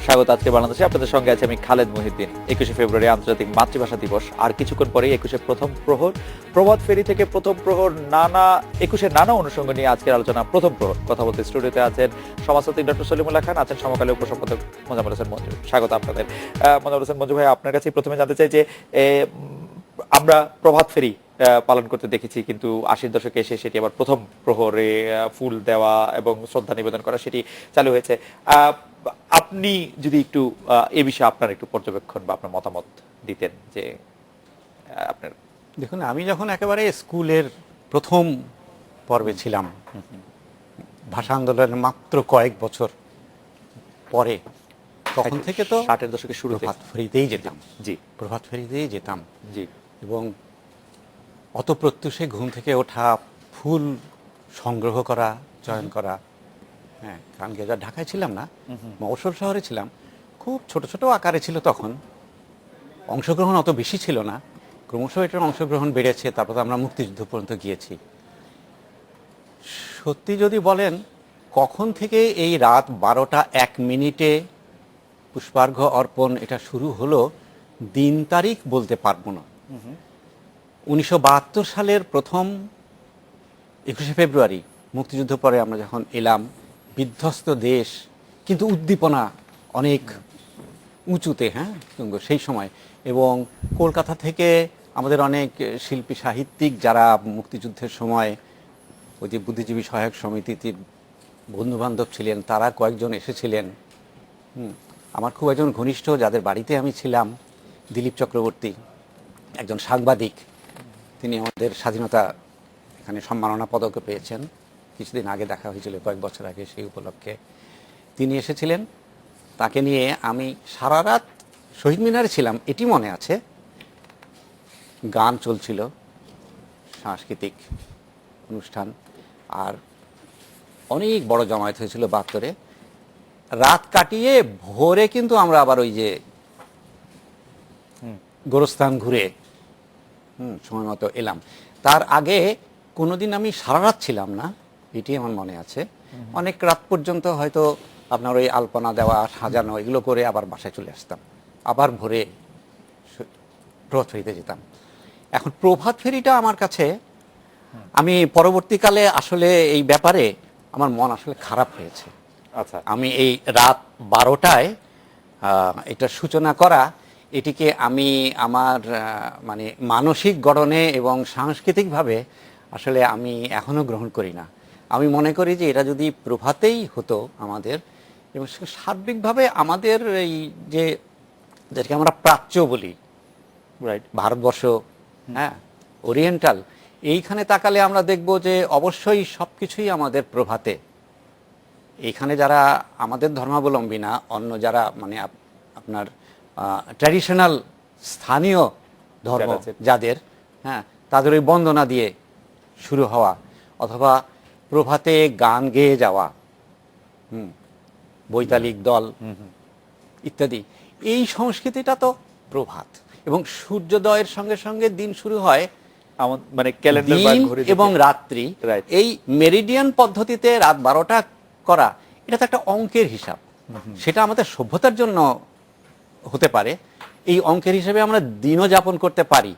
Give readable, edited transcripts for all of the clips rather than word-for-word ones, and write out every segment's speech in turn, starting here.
স্বাগত আজকে বাংলাদেশে। আপনাদের সঙ্গে আছে আমি খালেদ মহিউদ্দিন। 21শে ফেব্রুয়ারি আন্তর্জাতিক মাতৃভাষা দিবস। আর কিছুক্ষণ পরেই 21শে প্রথম প্রহর, প্রভাত ফেরি থেকে প্রথম প্রহর, 21শে নানা অনুষঙ্গ নিয়ে আজকের আলোচনা প্রথম প্রহর। কথা বলতে স্টুডিওতে আছেন সমাজতান্ত্রিক ডক্টর সলিমুল্লাহ খান, আছেন সমকালীন উপসম্পাদক মোজাম্মেল হোসেন মঞ্জু। স্বাগত আপনাদের। মোজাম্মেল হোসেন মঞ্জু ভাই, আপনার কাছে প্রথমে জানতে চাই যে আমরা প্রভাত ফেরি পালন করতে দেখেছি, কিন্তু 80-র দশকে এসে সেটি আবার প্রথম প্রহরে ফুল দেওয়া এবং শ্রদ্ধা নিবেদন করা সেটি চালু হয়েছে। আপনি যদি একটু এ বিষয়ে আপনার একটু পর্যবেক্ষণ বা আপনার মতামত দিতেন যে আপনার। দেখুন, আমি যখন একেবারে স্কুলের প্রথম পর্বে ছিলাম, ভাষা আন্দোলনের মাত্র কয়েক বছর পরে, তখন থেকে তো 60-এর দশকে শুরু প্রভাত ফেরিতেই যেতাম। জি, প্রভাত ফেরিতেই যেতাম। জি। এবং অত প্রত্যুষে ঘুম থেকে ওঠা, ফুল সংগ্রহ করা, চয়ন করা। হ্যাঁ, কারণ কি, ঢাকায় ছিলাম না, মফস্বল শহরে ছিলাম। খুব ছোট ছোট আকারে ছিল তখন, অংশগ্রহণ অত বেশি ছিল না। ক্রমশ এটার অংশগ্রহণ বেড়েছে, তারপর তো আমরা মুক্তিযুদ্ধ পর্যন্ত গিয়েছি। সত্যি যদি বলেন, কখন থেকে এই রাত 12টা 1 মিনিটে পুষ্পার্ঘ্য অর্পণ এটা শুরু হলো, দিন তারিখ বলতে পারবো না। 1972 সালের প্রথম 21শে ফেব্রুয়ারি, মুক্তিযুদ্ধ পরে আমরা যখন এলাম, বিধ্বস্ত দেশ, কিন্তু উদ্দীপনা অনেক উঁচুতে, হ্যাঁ, সেই সময়। এবং কলকাতা থেকে আমাদের অনেক শিল্পী সাহিত্যিক যারা মুক্তিযুদ্ধের সময় ওই যে বুদ্ধিজীবী সহায়ক সমিতির বন্ধুবান্ধব ছিলেন, তারা কয়েকজন এসেছিলেন। আমার খুব একজন ঘনিষ্ঠ, যাদের বাড়িতে আমি ছিলাম, দিলীপ চক্রবর্তী, একজন সাংবাদিক। তিনি আমাদের স্বাধীনতা এখানে সম্মাননা পদকও পেয়েছেন। কিছুদিন আগে দেখা হয়েছিল, কয়েক বছর আগে, সেই উপলক্ষে তিনি এসেছিলেন। তাকে নিয়ে আমি সারা রাত শহীদ মিনারে ছিলাম, এটি মনে আছে। গান চলছিল, সাংস্কৃতিক অনুষ্ঠান, আর অনেক বড় জমায়েত হয়েছিল 72-এ। রাত কাটিয়ে ভোরে কিন্তু আমরা আবার ওই যে গোরস্থান ঘুরে সময় মতো এলাম। তার আগে কোনোদিন আমি সারা রাত ছিলাম না, এটি আমার মনে আছে। অনেক রাত পর্যন্ত হয়তো আপনার ওই আলপনা দেওয়া, সাজানো, এগুলো করে আবার বাসায় চলে আসতাম, আবার ভোরে প্রভাত ফেরিতে যেতাম। এখন প্রভাত ফেরিটা আমার কাছে, আমি পরবর্তীকালে আসলে এই ব্যাপারে আমার মন আসলে খারাপ হয়েছে। আচ্ছা, আমি এই রাত 12টায় এটা সূচনা করা, এটিকে আমি আমার মানে মানসিক গড়নে এবং সাংস্কৃতিকভাবে আসলে আমি এখনও গ্রহণ করি না। আমি মনে করি যে এটা যদি প্রভাতেই হতো আমাদের, এবং সার্বিকভাবে আমাদের এই যে, যেটাকে আমরা প্রাচ্য বলি, রাইট, ভারতবর্ষ, হ্যাঁ, ওরিয়েন্টাল, এইখানে তাকালে আমরা দেখব যে অবশ্যই সব কিছুই আমাদের প্রভাতে। এইখানে যারা আমাদের ধর্মাবলম্বী না, অন্য যারা মানে আপনার ট্র্যাডিশনাল স্থানীয় ধর্ম যাদের, হ্যাঁ, তাদের ওই বন্দনা দিয়ে শুরু হওয়া, অথবা প্রভাতে গান গেয়ে যাওয়া, বৈতালিক দল ইত্যাদি, এই সংস্কৃতিটা তো প্রভাত। এবং সূর্যোদয়ের সঙ্গে সঙ্গে দিন শুরু হয়, মানে ক্যালেন্ডার এবং রাত্রি, এই মেরিডিয়ান পদ্ধতিতে রাত 12টা করা, এটা তো একটা অঙ্কের হিসাব। সেটা আমাদের সভ্যতার জন্য হতে পারে, এই অঙ্কের হিসেবে আমরা দিনও যাপন করতে পারি।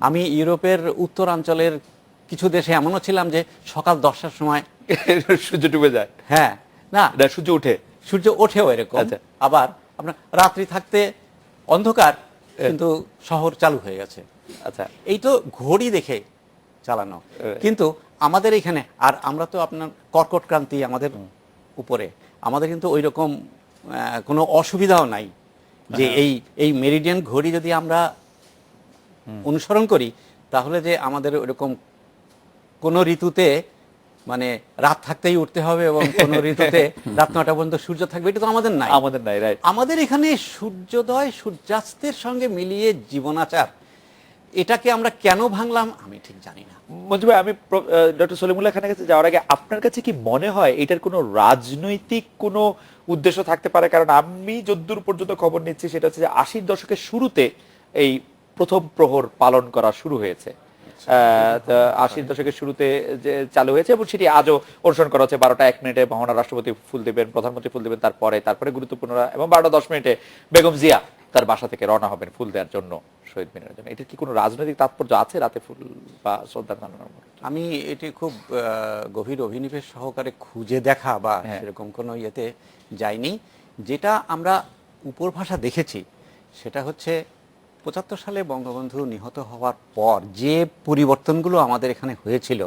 আমি ইউরোপের উত্তরাঞ্চলের কিছু দেশে এমনও ছিলাম যে সকাল 10টার সময় সূর্য ডুবে যায়। হ্যাঁ, না, সূর্য ওঠে, সূর্য ওঠেও এরকম। আবার আপনার রাত্রি থাকতে অন্ধকার, কিন্তু শহর চালু হয়ে গেছে। আচ্ছা, এই তো ঘড়ি দেখে চালানো। কিন্তু আমাদের এখানে, আর আমরা তো আপনার কর্কট ক্রান্তি আমাদের উপরে, আমাদের কিন্তু ওই রকম কোনো অসুবিধাও নাই যে এই মেরিডিয়ান ঘড়ি যদি আমরা অনুসরণ করি, তাহলে যে আমাদের ওইরকম কোনো ঋতুতে মানে রাত থাকতেই উঠতে হবে এবং কোনো ঋতুতে রাত 9টা পর্যন্ত সূর্য থাকবে, এটা তো আমাদের নাই। রাইট। আমাদের এখানে সূর্যোদয় সূর্যাস্তের সঙ্গে মিলিয়ে জীবনাচার, এটাকে আমরা কেন ভাঙলাম আমি ঠিক জানি না। মঞ্জু ভাই, আমি ডক্টর সলিমুল্লাহ খানের কাছে যাওয়ার আগে আপনার কাছে কি মনে হয় এটার কোনো রাজনৈতিক কোনো উদ্দেশ্য থাকতে পারে? কারণ আমি যদ্দূর পর্যন্ত খবর নিচ্ছি সেটা হচ্ছে যে 80-র দশকের শুরুতে এই প্রথম প্রহর পালন করা শুরু হয়েছে, 80 দশকের শুরুতে যে চালু হয়েছে এবং সেটি আজও অনুসরণ করা হচ্ছে। 12টা 1 মিনিটে মহামান্য রাষ্ট্রপতি ফুল দেবেন, প্রধানমন্ত্রী ফুল দেবেন, তারপরে গুরুত্বপূর্ণরা, এবং 12টা 10 মিনিটে বেগম জিয়া তার বাসা থেকে রওনা হবেন ফুল দেওয়ার জন্য, শহীদ মিনারের জন্য। এটার কি কোনো রাজনৈতিক তাৎপর্য আছে, রাতে ফুল বা শ্রদ্ধা জানানোর মতো? আমি এটি খুব গভীর অভিনিবেশ সহকারে খুঁজে দেখা বা সেরকম কোনো ইয়েতে যাইনি। যেটা আমরা উপর ভাষা দেখেছি সেটা হচ্ছে 75 সালে বঙ্গবন্ধু নিহত হওয়ার পর যে পরিবর্তনগুলো আমাদের এখানে হয়েছিল,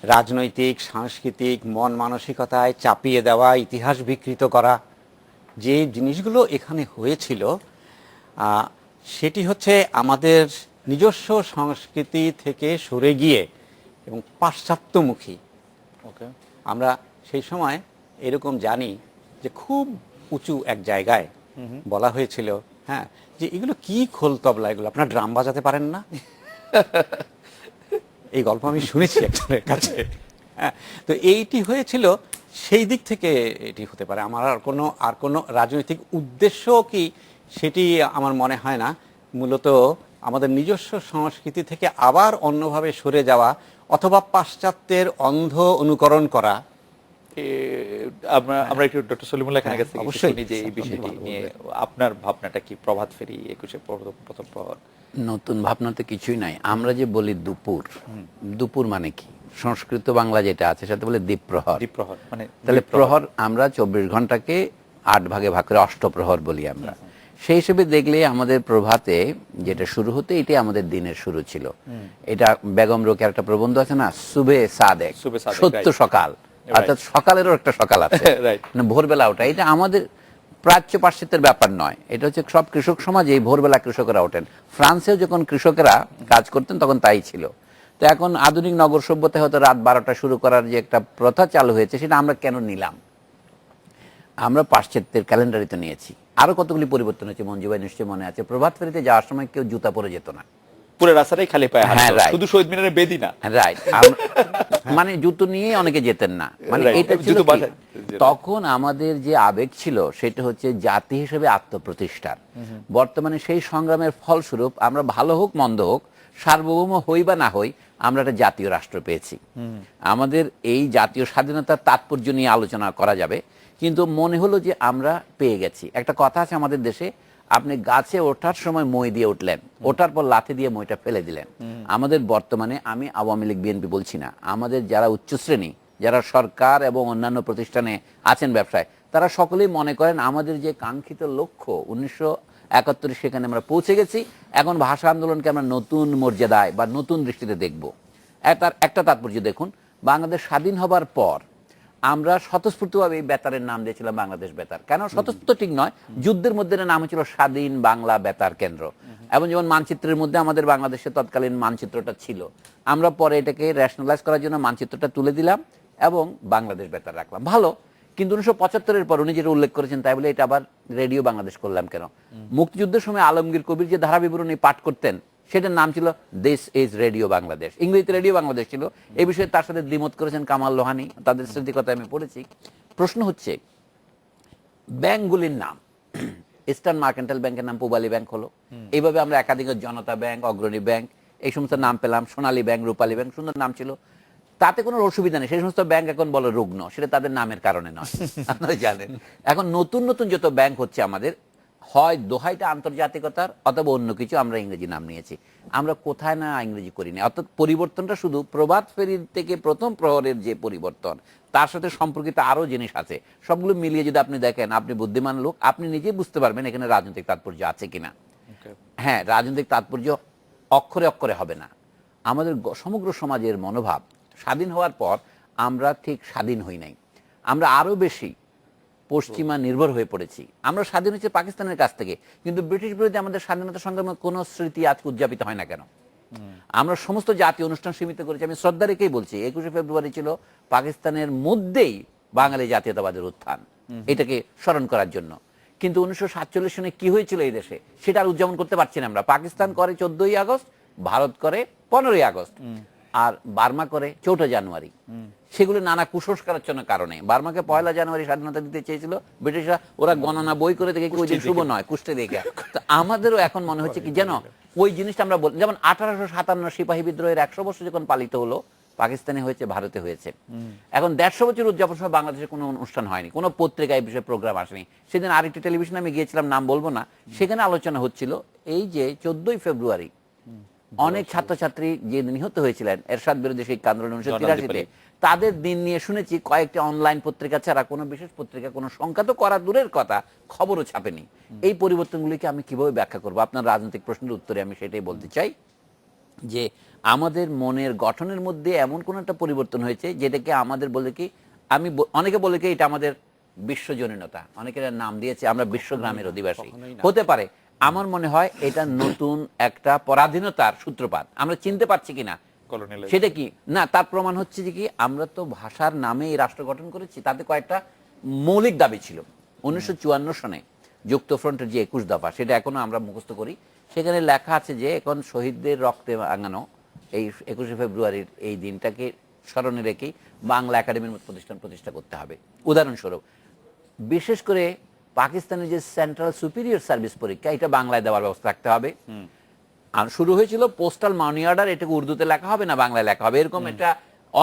রাজনৈতিক, সাংস্কৃতিক, মন মানসিকতায় চাপিয়ে দেওয়া, ইতিহাস বিকৃত করা, যে জিনিসগুলো এখানে হয়েছিল সেটি হচ্ছে আমাদের নিজস্ব সংস্কৃতি থেকে সরে গিয়ে এবং পাশ্চাত্যমুখী। ওকে, আমরা সেই সময় এরকম জানি যে খুব উঁচু এক জায়গায় বলা হয়েছিল, হ্যাঁ, যে এগুলো কি খোল তবলা, এগুলো আপনার ড্রাম বাজাতে পারেন না। এই গল্প আমি শুনেছি একজনের কাছে। হ্যাঁ, তো এইটি হয়েছিল, সেই দিক থেকে এটি হতে পারে। আমার আর কোনো রাজনৈতিক উদ্দেশ্য কি সেটি আমার মনে হয় না। মূলত আমাদের নিজস্ব সংস্কৃতি থেকে আবার অন্যভাবে সরে যাওয়া অথবা পাশ্চাত্যের অন্ধ অনুকরণ করা। আমরা একটু ডক্টর সলিমুল্লাহ খানের কাছ থেকে অবশ্যই শুনি যে এই বিষয়টি নিয়ে আপনার ভাবনাটা কি, প্রভাত ফেরি 21শে প্রথম প্রহর। নতুন ভাবনা তো কিছুই নাই। আমরা যে বলি দুপুর, দুপুর মানে কি? সংস্কৃত বাংলা যেটা আছে সেটা বলে দ্বীপ্রহর। দ্বীপ্রহর মানে তাহলে প্রহর আমরা 24 ঘন্টাকে 8 ভাগে ভাগ করে অষ্টপ্রহর বলি আমরা। সেই হিসেবে দেখলে আমাদের প্রভাতে যেটা শুরু হতে, এটাই আমাদের দিনের শুরু ছিল। এটা বেগম রোকেয়ার একটা প্রবন্ধ আছে না, সুবে সাদেক, সত্য সকাল, অর্থাৎ সকালেরও একটা সকাল আছে, মানে ভোরবেলা ওঠা। এটা আমাদের প্রাচ্য পাশ্চাত্যের ব্যাপার নয়, এটা হচ্ছে সব কৃষক সমাজে ভোরবেলা কৃষকেরা ওঠেন। ফ্রান্সেও যখন কৃষকেরা কাজ করতেন তখন তাই ছিল। তো এখন আধুনিক নগর সভ্যতায় হয়তো রাত 12টা শুরু করার যে একটা প্রথা চালু হয়েছে, সেটা আমরা কেন নিলাম? আমরা পাশ্চাত্যের ক্যালেন্ডারে তো নিয়েছি। আরো কতগুলি পরিবর্তন হয়েছে, মঞ্জু ভাই নিশ্চয়ই মনে আছে। প্রভাত ফেরিতে যাওয়ার সময় কেউ জুতা পরে যেত না, পুরো রাস্তাটাই খালি পায়ে হাঁটতো। হ্যাঁ, right. শুধু শহীদ মিনারের বেদি না, রাইট। মানে জুতো নিয়ে অনেকে যেতেন না, মানে Right. এটা ছিল জুতো কি? বাসায় তখন আমাদের যে আবেগ ছিল সেটা হচ্ছে জাতি হিসেবে আত্মপ্রতিষ্ঠার। বর্তমানে সেই সংগ্রামের ফলস্বরূপ আমরা ভালো হোক মন্দ হোক, সার্বভৌম হই বা না হই, আমরা একটা জাতীয় রাষ্ট্র পেয়েছি। আমাদের এই জাতীয় স্বাধীনতার তাৎপর্য নিয়ে আলোচনা করা যাবে, কিন্তু মনে হলো যে আমরা পেয়ে গেছি। একটা কথা আছে আমাদের দেশে, আপনি গাছে ওঠার সময় মই দিয়ে উঠলেন, ওঠার পর লাথি দিয়ে মইটা ফেলে দিলেন। আমাদের বর্তমানে, আমি আওয়ামী লীগ বিএনপি বলছি না, আমাদের যারা উচ্চ শ্রেণী, যারা সরকার এবং অন্যান্য প্রতিষ্ঠানে আছেন ব্যবসায়, তারা সকলেই মনে করেন আমাদের যে কাঙ্ক্ষিত লক্ষ্য 1971 সেখানে আমরা পৌঁছে গেছি। এখন ভাষা আন্দোলনকে আমরা নতুন মর্যাদায় বা নতুন দৃষ্টিতে দেখব। একটা তাৎপর্য দেখুন, বাংলাদেশ স্বাধীন হবার পর আমরা স্বতঃস্ফূর্তভাবে এই বেতারের নাম দিয়েছিলাম বাংলাদেশ বেতার। কেন স্বতঃস্ফূর্ত ঠিক নয়, যুদ্ধের মধ্যে নাম হচ্ছিল স্বাধীন বাংলা বেতার কেন্দ্র। এবং যেমন মানচিত্রের মধ্যে আমাদের বাংলাদেশের তৎকালীন মানচিত্রটা ছিল, আমরা পরে এটাকে রেশনালাইজ করার জন্য মানচিত্রটা তুলে দিলাম এবং বাংলাদেশ বেতার রাখলাম। ভালো, কিন্তু 1975-এর পর উনি যেটা উল্লেখ করেছেন তাই বলে এটা আবার রেডিও বাংলাদেশ করলাম কেন? মুক্তিযুদ্ধের সময় আলমগীর কবির যে ধারা বিবরণী পাঠ করতেন সেটার নাম ছিল দিস ইজ রেডিও বাংলাদেশ, ইংরেজিতে রেডিও বাংলাদেশ ছিল। এই বিষয়ে তার সাথে দ্বিমত করেছেন কামাল লোহানী, তাদের স্মৃতিকথা আমি পড়েছি। প্রশ্ন হচ্ছে, ব্যাংকগুলির নাম, ইস্টার্ন মার্কেন্টাইল ব্যাংকের নাম পূবালী ব্যাংক হলো, এইভাবে আমরা একাধিক জনতা ব্যাংক, অগ্রণী ব্যাংক, এই সমস্ত নাম পেলাম, সোনালী ব্যাংক, রূপালী ব্যাংক, সুন্দর নাম ছিল। তাতে কোনো অসুবিধা নেই, সেই সমস্ত ব্যাংক এখন বলো রুগ্ন, সেটা তাদের নামের কারণে নয়, আপনারা জানেন। এখন নতুন নতুন যত ব্যাংক হচ্ছে আমাদের, হয় দোহাইটা আন্তর্জাতিকতার অথবা অন্য কিছু, আমরা ইংরেজি নাম নিয়েছি। আমরা কোথায় না ইংরেজি করিনি। অর্থাৎ পরিবর্তনটা শুধু প্রভাত ফেরির থেকে প্রথম প্রহরের যে পরিবর্তন, তার সাথে সম্পর্কিত আরো জিনিস আছে। সবগুলো মিলিয়ে যদি আপনি দেখেন, আপনি বুদ্ধিমান লোক, আপনি নিজেই বুঝতে পারবেন এখানে রাজনৈতিক তাৎপর্য আছে কিনা। হ্যাঁ, রাজনৈতিক তাৎপর্য অক্ষরে অক্ষরে হবে না। আমাদের সমগ্র সমাজের মনোভাব, স্বাধীন হওয়ার পর আমরা ঠিক স্বাধীন হই নাই, আমরা আরো বেশি পশ্চিমা নির্ভর হয়ে পড়েছি। আমরা স্বাধীন হয়েছে পাকিস্তানের কাছ থেকে, কিন্তু ব্রিটিশ বিরোধী আমাদের স্বাধীনতা সংগ্রামের কোন স্মৃতি আজকে উদযাপিত হয় না কেন? আমরা সমস্ত জাতীয় অনুষ্ঠান সীমিত করেছি। আমি শ্রদ্ধা রেখেই বলছি, 21শে ফেব্রুয়ারি ছিল পাকিস্তানের মধ্যেই বাঙালি জাতীয়তাবাদের উত্থান, এটাকে স্মরণ করার জন্য। কিন্তু 1947 সনে কি হয়েছিল এই দেশে, সেটা আর উদযাপন করতে পারছি না আমরা। পাকিস্তান করে 14ই আগস্ট, ভারত করে 15ই আগস্ট, আর বার্মা করে 4 জানুয়ারি। সেগুলো নানা কুসংস্কারাচ্ছন্ন কারণে। বার্মাকে 1 জানুয়ারি স্বাধীনতা দিতে চেয়েছিল ব্রিটিশরা, ওরা গণনা বই করে দেখে ওই দিন শুভ নয়, কুষ্টে দেখে। তো আমাদেরও এখন মনে হচ্ছে কি যেন ওই জিনিসটা আমরা যেমন 1857 সিপাহী বিদ্রোহের 100 বছর যখন পালিত হলো, পাকিস্তানে হয়েছে, ভারতে হয়েছে। এখন 150 বছর উদযাপন সময় বাংলাদেশে কোনো অনুষ্ঠান হয়নি, কোনো পত্রিকায় বিষয়ে প্রোগ্রাম আসেনি। সেদিন আরেকটি টেলিভিশনে আমি গিয়েছিলাম, নাম বলবো না, সেখানে আলোচনা হচ্ছিল এই যে 14ই ফেব্রুয়ারি অনেক ছাত্রছাত্রী যে নিহত হয়েছিলেন এরশাদ বিরোধী শিক্ষা আন্দোলন 1983-তে, তাদের দিন নিয়ে শুনেছি কয়েকটি অনলাইন পত্রিকা ছাড়া কোনো বিশেষ পত্রিকা কোনো সংখ্যা তো করা দূরের কথা, খবরও ছাপেনি। এই পরিবর্তনগুলিকে আমি কিভাবে ব্যাখ্যা করবো? আপনার রাজনৈতিক প্রশ্নের উত্তরে আমি সেটাই বলতে চাই যে আমাদের মনের গঠনের মধ্যে এমন কোন একটা পরিবর্তন হয়েছে যেটাকে আমাদের বলে কি, অনেকে বলে কি এটা আমাদের বিশ্বজনীনতা, অনেকের নাম দিয়েছে আমরা বিশ্বগ্রামের অধিবাসী, হতে পারে। আমার মনে হয় এটা নতুন একটা পরাধীনতার সূত্রপাত, আমরা চিনতে পারছি কিনা সেটা কি না, তার প্রমাণ হচ্ছে যে কি আমরা তো ভাষার নামে এই রাষ্ট্র গঠন করেছি, তাতে কয়েকটা মৌলিক দাবি ছিল। 1954 সনে যুক্তফ্রন্টের যে 21 দফা, সেটা এখনো আমরা মুখস্থ করি। সেখানে লেখা আছে যে এখন শহীদদের রক্তে রাঙানো এই 21শে ফেব্রুয়ারির এই দিনটাকে স্মরণে রেখেই বাংলা একাডেমির মতো প্রতিষ্ঠান প্রতিষ্ঠা করতে হবে। উদাহরণস্বরূপ, বিশেষ করে পাকিস্তানের যে সেন্ট্রাল সুপিরিয়র সার্ভিস পরীক্ষা, এটা বাংলায় দেওয়ার ব্যবস্থা রাখতে হবে। আর শুরু হয়েছিল পোস্টাল মানি অর্ডার, এটাকে উর্দুতে লেখা হবে না বাংলায় লেখা হবে, এরকম একটা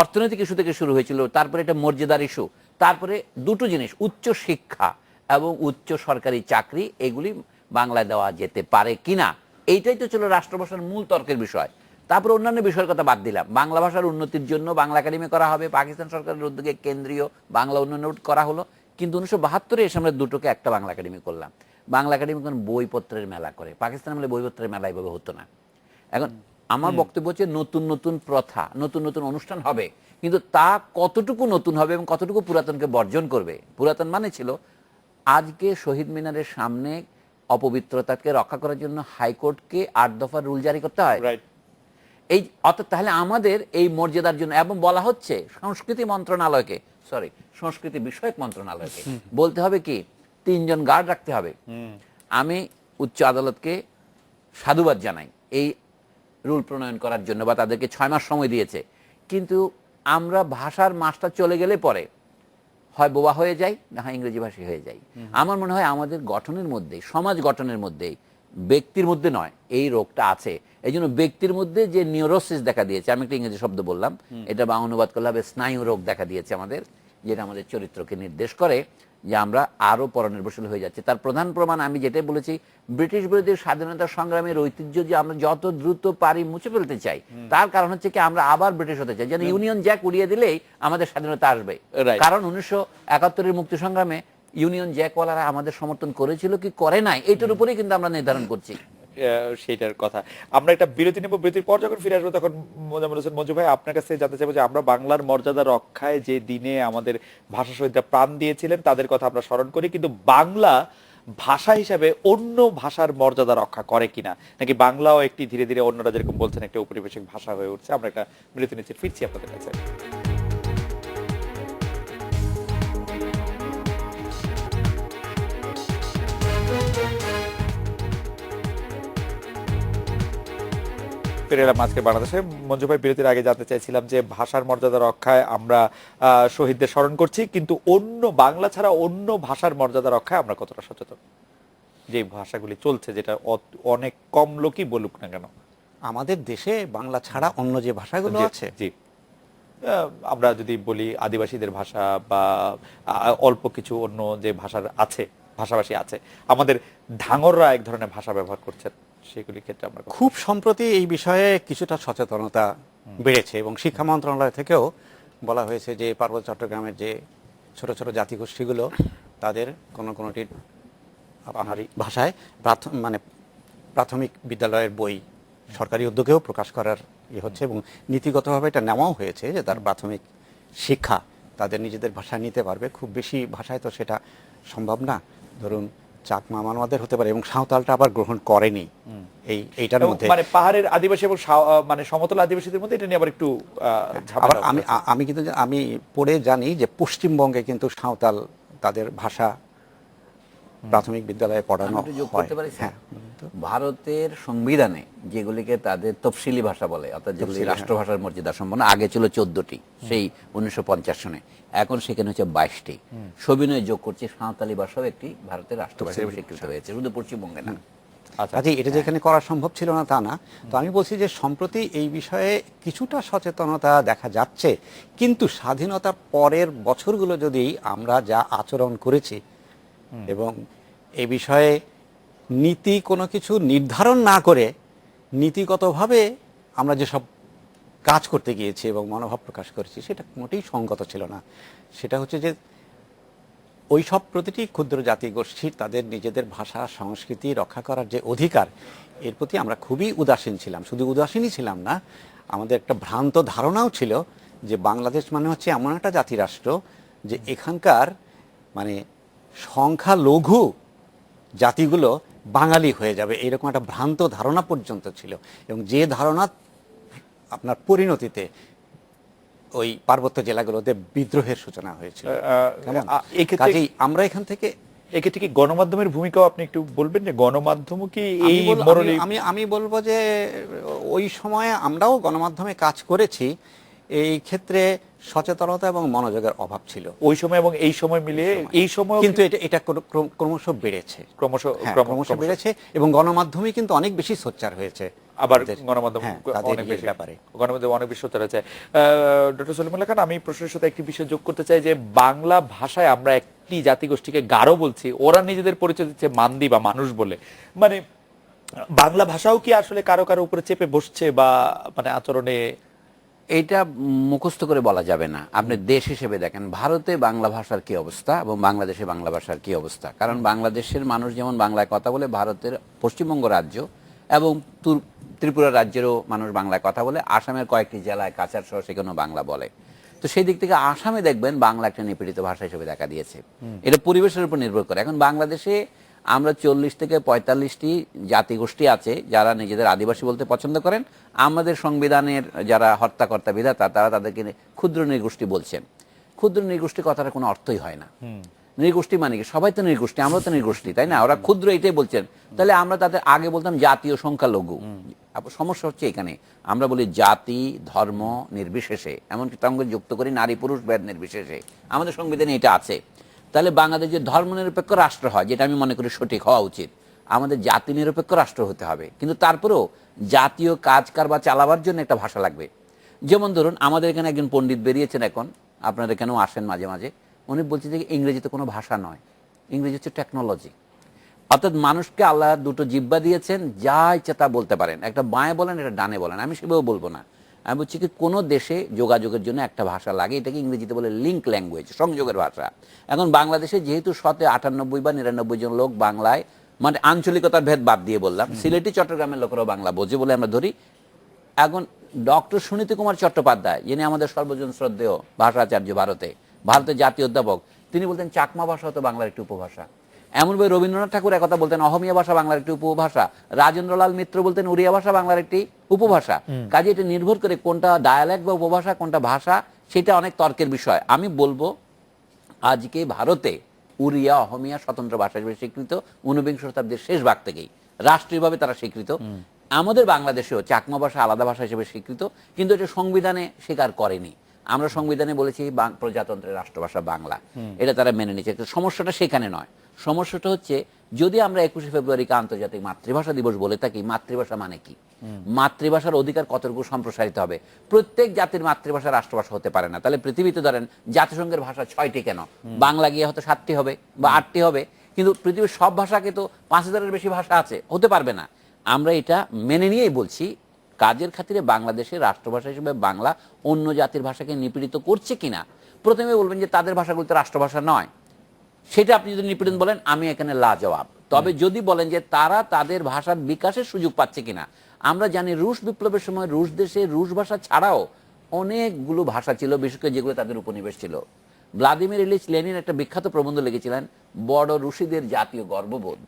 অর্থনৈতিক ইস্যু থেকে শুরু হয়েছিল। তারপরে এটা মর্যাদার ইস্যু, তারপরে দুটো জিনিস, উচ্চ শিক্ষা এবং উচ্চ সরকারি চাকরি, এগুলি বাংলায় দেওয়া যেতে পারে কিনা, এইটাই তো ছিল রাষ্ট্রভাষার মূল তর্কের বিষয়। তারপরে অন্যান্য বিষয়ের কথা বাদ দিলাম, বাংলা ভাষার উন্নতির জন্য বাংলা একাডেমি করা হবে, পাকিস্তান সরকারের উদ্যোগে কেন্দ্রীয় বাংলা উন্নয়ন বোর্ড করা হলো। কিন্তু 1972-এ এসে আমরা দুটোকে একটা বাংলা একাডেমি করলাম। বাংলা একাডেমি কোন বইপত্রের মেলা করে, পাকিস্তান আমলে বইপত্রের মেলা এভাবে হতো না। এখন আমার বক্তব্য হচ্ছে নতুন নতুন প্রথা, নতুন নতুন অনুষ্ঠান হবে, কিন্তু তা কতটুকু নতুন হবে এবং কতটুকু পুরাতনকে বর্জন করবে। পুরাতন মানে ছিল আজকে শহীদ মিনারের সামনে অপবিত্রতাকে রক্ষা করার জন্য হাইকোর্টকে 8 দফার রুল জারি করতে হয়, এই অর্থাৎ তাহলে আমাদের এই মর্যাদার জন্য, এবং বলা হচ্ছে সংস্কৃতি মন্ত্রণালয়কে, সংস্কৃতি বিষয়ক মন্ত্রণালয়কে বলতে হবে কি 3 জন গার্ড রাখতে হবে। আমি উচ্চ আদালতকে সাধুবাদ জানাই এই রুল প্রণয়ন করার জন্য, বা তাদেরকে 6 মাস সময় দিয়েছে। কিন্তু আমরা ভাষার মাসটা চলে গেলে পরে হয় বোবা হয়ে যাই, না হয় ইংরেজি ভাষী হয়ে যাই। আমার মনে হয় আমাদের গঠনের মধ্যে, সমাজ গঠনের মধ্যে, ব্যক্তির মধ্যে নয়, এই রোগটা আছে। এই জন্য ব্যক্তির মধ্যে যে নিউরোসিস দেখা দিয়েছে, আমি একটা ইংরেজি শব্দ বললাম, এটা বা অনুবাদ করলে হবে স্নায়ু রোগ দেখা দিয়েছে আমাদের, যেটা আমাদের চরিত্রকে নির্দেশ করে যে আমরা আরো পরনির্ভরশীল হয়ে যাচ্ছে। তার প্রধান প্রমাণ আমি যেটাই বলেছি, ব্রিটিশ বিরোধী স্বাধীনতা সংগ্রামের ঐতিহ্য যে আমরা যত দ্রুত পারি মুছে ফেলতে চাই, তার কারণ হচ্ছে কি আমরা আবার ব্রিটিশ হতে চাই, যেন ইউনিয়ন জ্যাক উড়িয়ে দিলেই আমাদের স্বাধীনতা আসবে। কারণ 1971-এর মুক্তি সংগ্রামে ইউনিয়ন জ্যাকওয়ালারা আমাদের সমর্থন করেছিল কি করে নাই, এটার উপরেই কিন্তু আমরা নির্ধারণ করছি। সেটার কথা। আমরা একটা বিরতি নেব, বিরতির পর যখন ফিরে আসবো তখন মঞ্জু ভাই আপনার কাছে জানতে চাইবো যে আমরা বাংলার মর্যাদা রক্ষায় যে দিনে আমাদের ভাষা শহীদরা প্রাণ দিয়েছিলেন তাদের কথা আমরা স্মরণ করি, কিন্তু বাংলা ভাষা হিসাবে অন্য ভাষার মর্যাদা রক্ষা করে কিনা, নাকি বাংলাও একটি ধীরে ধীরে অন্যরা যেরকম বলছেন একটা উপনিবেশিক ভাষা হয়ে উঠছে? আমরা একটা বিরতি নিচ্ছি, ফিরছি আপনাদের কাছে। ফিরে এলাম আজকে বাংলাদেশে। মঞ্জু ভাই, বিরতির আগে জানতে চাইছিলাম যে ভাষার মর্যাদা রক্ষায় আমরা শহীদদের স্মরণ করছি, কিন্তু অন্য বাংলা ছাড়া অন্য ভাষার মর্যাদা রক্ষায় আমরা কতটা সচেতন? যে ভাষাগুলি চলছে, যেটা অনেক কম লোকই বলুক না কেন, আমাদের দেশে বাংলা ছাড়া অন্য যে ভাষাগুলো আছে, জি আমরা যদি বলি আদিবাসীদের ভাষা বা অল্প কিছু অন্য যে ভাষার আছে, ভাষাভাষী আছে, আমাদের ধাঙররা এক ধরনের ভাষা ব্যবহার করছেন, সেগুলির ক্ষেত্রে আমরা খুব সম্প্রতি এই বিষয়ে কিছুটা সচেতনতা বেড়েছে এবং শিক্ষা মন্ত্রণালয় থেকেও বলা হয়েছে যে পার্বত্য চট্টগ্রামের যে ছোট ছোট জাতিগোষ্ঠীগুলো তাদের কোনোটির পাহাড়ি ভাষায় মানে প্রাথমিক বিদ্যালয়ের বই সরকারি উদ্যোগেও প্রকাশ করার হচ্ছে, এবং নীতিগতভাবে এটা নেওয়াও হয়েছে যে তার প্রাথমিক শিক্ষা তাদের নিজেদের ভাষায় নিতে পারবে। খুব বেশি ভাষায় তো সেটা সম্ভব না, ধরুন চাকমা মানওয়াদের হতে পারে, এবং সাঁওতালটা আবার গ্রহণ করেনি এইটার মধ্যে। মানে পাহাড়ের আদিবাসী এবং মানে সমতল আদিবাসীদের মধ্যে এটা নিয়ে আবার একটু আমি কিন্তু আমি পড়ে জানি যে পশ্চিমবঙ্গে কিন্তু সাঁওতাল তাদের ভাষা প্রাথমিক বিদ্যালয়ে পড়ানো হয়। হ্যাঁ, ভারতের সংবিধানে যেগুলিকে তাদের তফসিলি ভাষা বলে, অর্থাৎ যেগুলি রাষ্ট্রভাষার মর্যাদা সম্পন্ন, আগে ছিল 14টি সেই 1950 সনে, এখন সেখানে হচ্ছে 22টি। সবিনয় যোগ করছে সাঁওতালি ভাষাও একটি ভারতের রাষ্ট্রভাষা হিসেবে স্বীকৃত হয়েছে, শুধু পশ্চিমবঙ্গে না। আচ্ছা। কাজে এটা যে এখানে করা সম্ভব ছিল না তা না। তো আমি বলছি যে সম্প্রতি এই বিষয়ে কিছুটা সচেতনতা দেখা যাচ্ছে, কিন্তু স্বাধীনতার পরের বছরগুলো যদি আমরা যা আচরণ করেছি এবং এ বিষয়ে নীতি কোনো কিছু নির্ধারণ না করে নীতিগতভাবে আমরা যেসব কাজ করতে গিয়েছি এবং মনোভাব প্রকাশ করেছি, সেটা মোটেই সঙ্গত ছিল না। সেটা হচ্ছে যে ওই সব প্রতিটি ক্ষুদ্র জাতিগোষ্ঠীর তাদের নিজেদের ভাষা সংস্কৃতি রক্ষা করার যে অধিকার, এর প্রতি আমরা খুবই উদাসীন ছিলাম। শুধু উদাসীনই ছিলাম না, আমাদের একটা ভ্রান্ত ধারণাও ছিল যে বাংলাদেশ মানে হচ্ছে এমন একটা জাতিরাষ্ট্র যে এখানকার মানে সংখ্যালঘু জাতিগুলো বাঙালি হয়ে যাবে, এরকম একটা ভ্রান্ত ধারণা পর্যন্ত ছিল। এবং যে ধারণা আপনার পরিণতিতে ওই পার্বত্য জেলাগুলোতে বিদ্রোহের সূচনা হয়েছিল। কেমন? এক্ষেত্রে কাজেই আমরা এখান থেকে এক্ষেত্রে কি গণমাধ্যমের ভূমিকাও আপনি একটু বলবেন, যে গণমাধ্যমও কি এই আমি বল- মরলি আমি আমি বলবো যে ওই সময়ে আমরাও গণমাধ্যমে কাজ করেছি, এই ক্ষেত্রে সচেতনতা এবং মনোযোগের অভাব ছিল ওই সময় এবং এই সময় মিলিয়ে এই সময় কিন্তু এটা ক্রমশ বেড়েছে, ক্রমশ ক্রমশ বেড়েছে এবং গণমাধ্যমে কিন্তু অনেক বেশি সোচ্চার হয়েছে। আবার তাদের- গণমাধ্যম হ্যাঁ, তাদের অনেক ইয়ের বেশি ব্যাপারে। গণমাধ্যম অনেক বেশি সোচ্চার আছে। ডক্টর সলিমুল্লাহ খান, আমি প্রশ্নের সাথে একটি বিষয় যোগ করতে চাই যে বাংলা ভাষায় আমরা একটি জাতিগোষ্ঠীকে গারো বলছি, ওরা নিজেদের পরিচয় দিচ্ছে মান্দি বা মানুষ বলে। মানে বাংলা ভাষাও কি আসলে কারো কারো উপরে চেপে বসছে বা মানে আচরণে? এইটা মুখস্থ করে বলা যাবে না। আপনি দেশ হিসেবে দেখেন, ভারতে বাংলা ভাষার কি অবস্থা এবং বাংলাদেশে বাংলা ভাষার কি অবস্থা। কারণ বাংলাদেশের মানুষ যেমন বাংলায় কথা বলে, ভারতের পশ্চিমবঙ্গ রাজ্য এবং ত্রিপুরা রাজ্যেরও মানুষ বাংলায় কথা বলে, আসামের কয়েকটি জেলায় কাছাড় সহ সেখানেও বাংলা বলে। তো সেই দিক থেকে আসামে দেখবেন বাংলা একটা নিপীড়িত ভাষা হিসেবে দেখা দিয়েছে। এটা পরিবেশের উপর নির্ভর করে। এখন বাংলাদেশে আমরা 40 থেকে 45টি জাতিগোষ্ঠী আছে যারা নিজেদের আদিবাসী বলতে পছন্দ করেন। আমাদের সংবিধানের যারা হত্যাকর্তা বিধাতা তারা তাদেরকে ক্ষুদ্র নৃগোষ্ঠী বলছেন। ক্ষুদ্র নৃগোষ্ঠী কথাটা কোনো অর্থই হয় না। নৃগোষ্ঠী মানে কি? সবাই তো নৃগোষ্ঠী, আমরা তো নৃগোষ্ঠী, তাই না? ওরা ক্ষুদ্র এটাই বলছেন। তাহলে আমরা তাদের আগে বলতাম জাতীয় সংখ্যালঘু। সমস্যা হচ্ছে এখানে, আমরা বলি জাতি ধর্ম নির্বিশেষে, এমনকি সঙ্গে যুক্ত করি নারী পুরুষ ভেদ নির্বিশেষে। আমাদের সংবিধানে এটা আছে। তাহলে বাংলাদেশ যে ধর্ম নিরপেক্ষ রাষ্ট্র হয়, যেটা আমি মনে করি সঠিক হওয়া উচিত, আমাদের জাতি নিরপেক্ষ রাষ্ট্র হতে হবে। কিন্তু তারপরেও জাতীয় কাজ কারবার চালাবার জন্য একটা ভাষা লাগবে। যেমন ধরুন, আমাদের এখানে একজন পণ্ডিত বেরিয়েছেন এখন, আপনারা এখানেও আসেন মাঝে মাঝে, উনি বলছেন যে ইংরেজিতে কোনো ভাষা নয়, ইংরেজি হচ্ছে টেকনোলজি। অর্থাৎ মানুষকে আল্লাহ দুটো জিহ্বা দিয়েছেন, যা ইচ্ছা তা বলতে পারেন। একটা বাঁয়ে বলেন, একটা ডানে বলেন, আমি সেভাবে বলবো না। আমি বলছি কি, কোনো দেশে যোগাযোগের জন্য একটা ভাষা লাগে, এটাকে ইংরেজিতে বলে লিঙ্ক ল্যাঙ্গুয়েজ, সংযোগের ভাষা। এখন বাংলাদেশে যেহেতু 98 বা 99 জন লোক বাংলায়, মানে আঞ্চলিকতার ভেদ বাদ দিয়ে বললাম, সিলেটি চট্টগ্রামের লোকেরাও বাংলা বোঝে বলে আমরা ধরি। এখন ডক্টর সুনীতি কুমার চট্টোপাধ্যায়, যিনি আমাদের সর্বজন শ্রদ্ধেয় ভাষাচার্য, ভারতের জাতীয় অধ্যাপক, তিনি বলতেন চাকমা ভাষা হতো বাংলার একটি উপভাষা। এমনভাবে রবীন্দ্রনাথ ঠাকুর একথা বলতেন, অহমিয়া ভাষা বাংলার একটি উপভাষা। রাজেন্দ্রলাল মিত্র বলতেন উড়িয়া ভাষা বাংলার একটি উপভাষা। কাজে এটা নির্ভর করে কোনটা ডায়ালেক্ট বা উপভাষা, কোনটা ভাষা, সেটা অনেক তর্কের বিষয়। আমি বলবো আজকে ভারতে উড়িয়া অহমিয়া স্বতন্ত্র ভাষা হিসেবে স্বীকৃত, 19বিংশ শতাব্দীর শেষ ভাগ থেকেই রাষ্ট্রীয়ভাবে তারা স্বীকৃত। আমাদের বাংলাদেশেও চাকমা ভাষা আলাদা ভাষা হিসেবে স্বীকৃত, কিন্তু এটা সংবিধানে স্বীকার করেনি। আমরা সংবিধানে বলেছি প্রজাতন্ত্রের রাষ্ট্রভাষা বাংলা, এটা তারা মেনে নিচ্ছে। সমস্যাটা সেখানে নয়, সমস্যাটা হচ্ছে যদি আমরা 21শে ফেব্রুয়ারিকে আন্তর্জাতিক মাতৃভাষা দিবস বলে থাকি, মাতৃভাষা মানে কি? মাতৃভাষার অধিকার কতটুকু সম্প্রসারিত হবে? প্রত্যেক জাতির মাতৃভাষা রাষ্ট্রভাষা হতে পারে না। তাহলে পৃথিবীতে ধরেন জাতিসংঘের ভাষা 6টি কেন? বাংলা গিয়ে হয়তো 7টি হবে বা 8টি হবে, কিন্তু পৃথিবীর সব ভাষাকে তো 5000-এর বেশি ভাষা আছে, হতে পারবে না। আমরা এটা মেনে নিয়েই বলছি, কাজের খাতিরে বাংলাদেশের রাষ্ট্রভাষা হিসেবে বাংলা অন্য জাতির ভাষাকে নিপীড়িত করছে কিনা। প্রথমে বলবেন যে তাদের ভাষাগুলো তো রাষ্ট্রভাষা নয়, সেটা আপনি যদি নিপীড়ন বলেন, আমি এখানে লাজবাব। তবে যদি বলেন যে তারা তাদের ভাষার বিকাশের সুযোগ পাচ্ছে কিনা, আমরা জানি রুশ বিপ্লবের সময় রুশ দেশে রুশ ভাষা ছাড়াও অনেকগুলো ভাষা ছিল, বিশেষ করে যেগুলো তাদের উপনিবেশ ছিল। ভ্লাদিমির ইলিচ লেনিন একটা বিখ্যাত প্রবন্ধ লিখেছিলেন, বড় রুশিদের জাতীয় গর্ববোধ,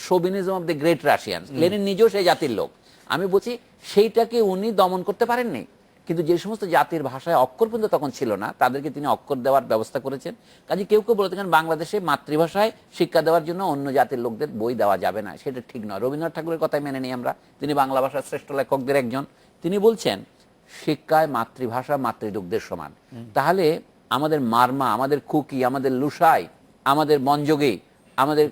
শোভিনিজম অফ দ্য গ্রেট রাশিয়ানস। লেনিন নিজেও সেই জাতির লোক। আমি বলছি সেইটাকে উনি দমন করতে পারেননি, কিন্তু যে সমস্ত জাতির ভাষায় অক্ষর পর্যন্ত তখন ছিল না, তাদেরকে তিনি অক্ষর দেওয়ার ব্যবস্থা করেছেন। কাজে কেউ কেউ বলে থাকেন বাংলাদেশে মাতৃভাষায় শিক্ষা দেওয়ার জন্য অন্য জাতির লোকদের বই দেওয়া যাবে না, সেটা ঠিক নয়। রবীন্দ্রনাথ ঠাকুরের কথাই মেনে নিই আমরা, তিনি বাংলা ভাষার শ্রেষ্ঠ লেখকদের একজন। তিনি বলছেন শিক্ষায় মাতৃভাষা মাতৃদুগ্ধের সমান। তাহলে আমাদের মারমা, আমাদের খুকি, আমাদের লুসাই, আমাদের মঞ্জগি, আমাদের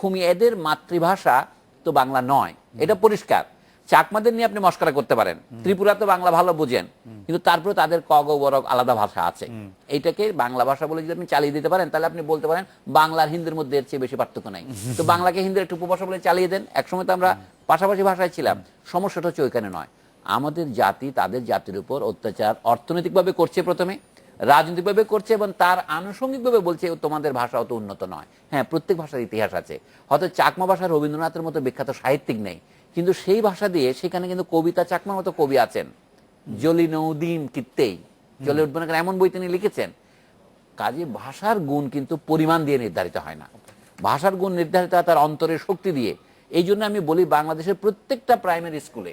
খুমি, এদের মাতৃভাষা তো বাংলা নয়, এটা পরিষ্কার। চাকমাদের নিয়ে আপনি মস্করা করতে পারেন, ত্রিপুরা তো বাংলা ভালো বোঝেন, কিন্তু তারপরে তাদের ক গ বরক আলাদা ভাষা আছে। এইটাকে বাংলা ভাষা বলে যদি আপনি চালিয়ে দিতে পারেন, তাহলে আপনি বলতে পারেন বাংলার হিন্দির মধ্যে এর চেয়ে বেশি পার্থক্য নাই। তো বাংলাকে হিন্দির একটু উপভাষা বলে চালিয়ে দেন। একসময় তো আমরা পাশাপাশি ভাষায় ছিলাম। সমস্যাটা হচ্ছে ওইখানে নয়, আমাদের জাতি তাদের জাতির উপর অত্যাচার অর্থনৈতিকভাবে করছে, প্রথমে রাজনৈতিকভাবে করছে, এবং তার আনুষঙ্গিকভাবে বলছে তোমাদের ভাষা অত উন্নত নয়। হ্যাঁ, প্রত্যেক ভাষার ইতিহাস আছে। হয়তো চাকমা ভাষা রবীন্দ্রনাথের মতো বিখ্যাত সাহিত্যিক নেই, কিন্তু সেই ভাষা দিয়ে সেখানে কিন্তু কবিতা, চাকমার মতো কবি আছেন। জলি নৌদিন কিত্তেই জলে উঠবে না কেন, এমন বই তিনি লিখেছেন। কাজে ভাষার গুণ কিন্তু পরিমাণ দিয়ে নির্ধারিত হয় না, ভাষার গুণ নির্ধারিত হয় তার অন্তরের শক্তি দিয়ে। এই জন্য আমি বলি, বাংলাদেশের প্রত্যেকটা প্রাইমারি স্কুলে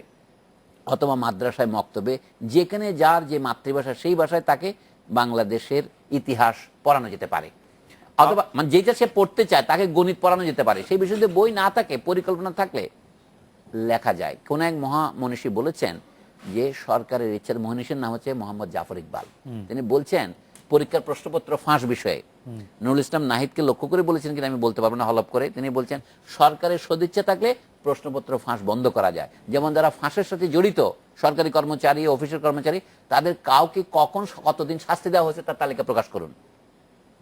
অথবা মাদ্রাসায়, মক্তবে, যেখানে যার যে মাতৃভাষা সেই ভাষায় তাকে বাংলাদেশের ইতিহাস পড়ানো যেতে পারে, অথবা মানে যেটা সে পড়তে চায় তাকে গণিত পড়ানো যেতে পারে। সেই বিষয়ে বই না থাকে, পরিকল্পনা থাকলে লেখা যায়। কোন এক মহামনীষী বলেছেন যে সরকারের ইচ্ছার, মহামনীষীর নাম হচ্ছে মোহাম্মদ জাফর ইকবাল। তিনি বলছেন পরীক্ষার প্রশ্নপত্র ফাঁস বিষয়ে নুরুল ইসলাম নাহিদকে লক্ষ্য করে বলেছেন কিনা আমি বলতে পারবো না হলপ করে, তিনি বলছেন সরকারের সদিচ্ছা থাকলে প্রশ্নপত্র ফাঁস বন্ধ করা যায়। যেমন যারা ফাঁসের সাথে জড়িত, সরকারি কর্মচারী, অফিসের কর্মচারী, তাদের কাউকে কখন কতদিন শাস্তি দেওয়া হয়েছে তার তালিকা প্রকাশ করুন।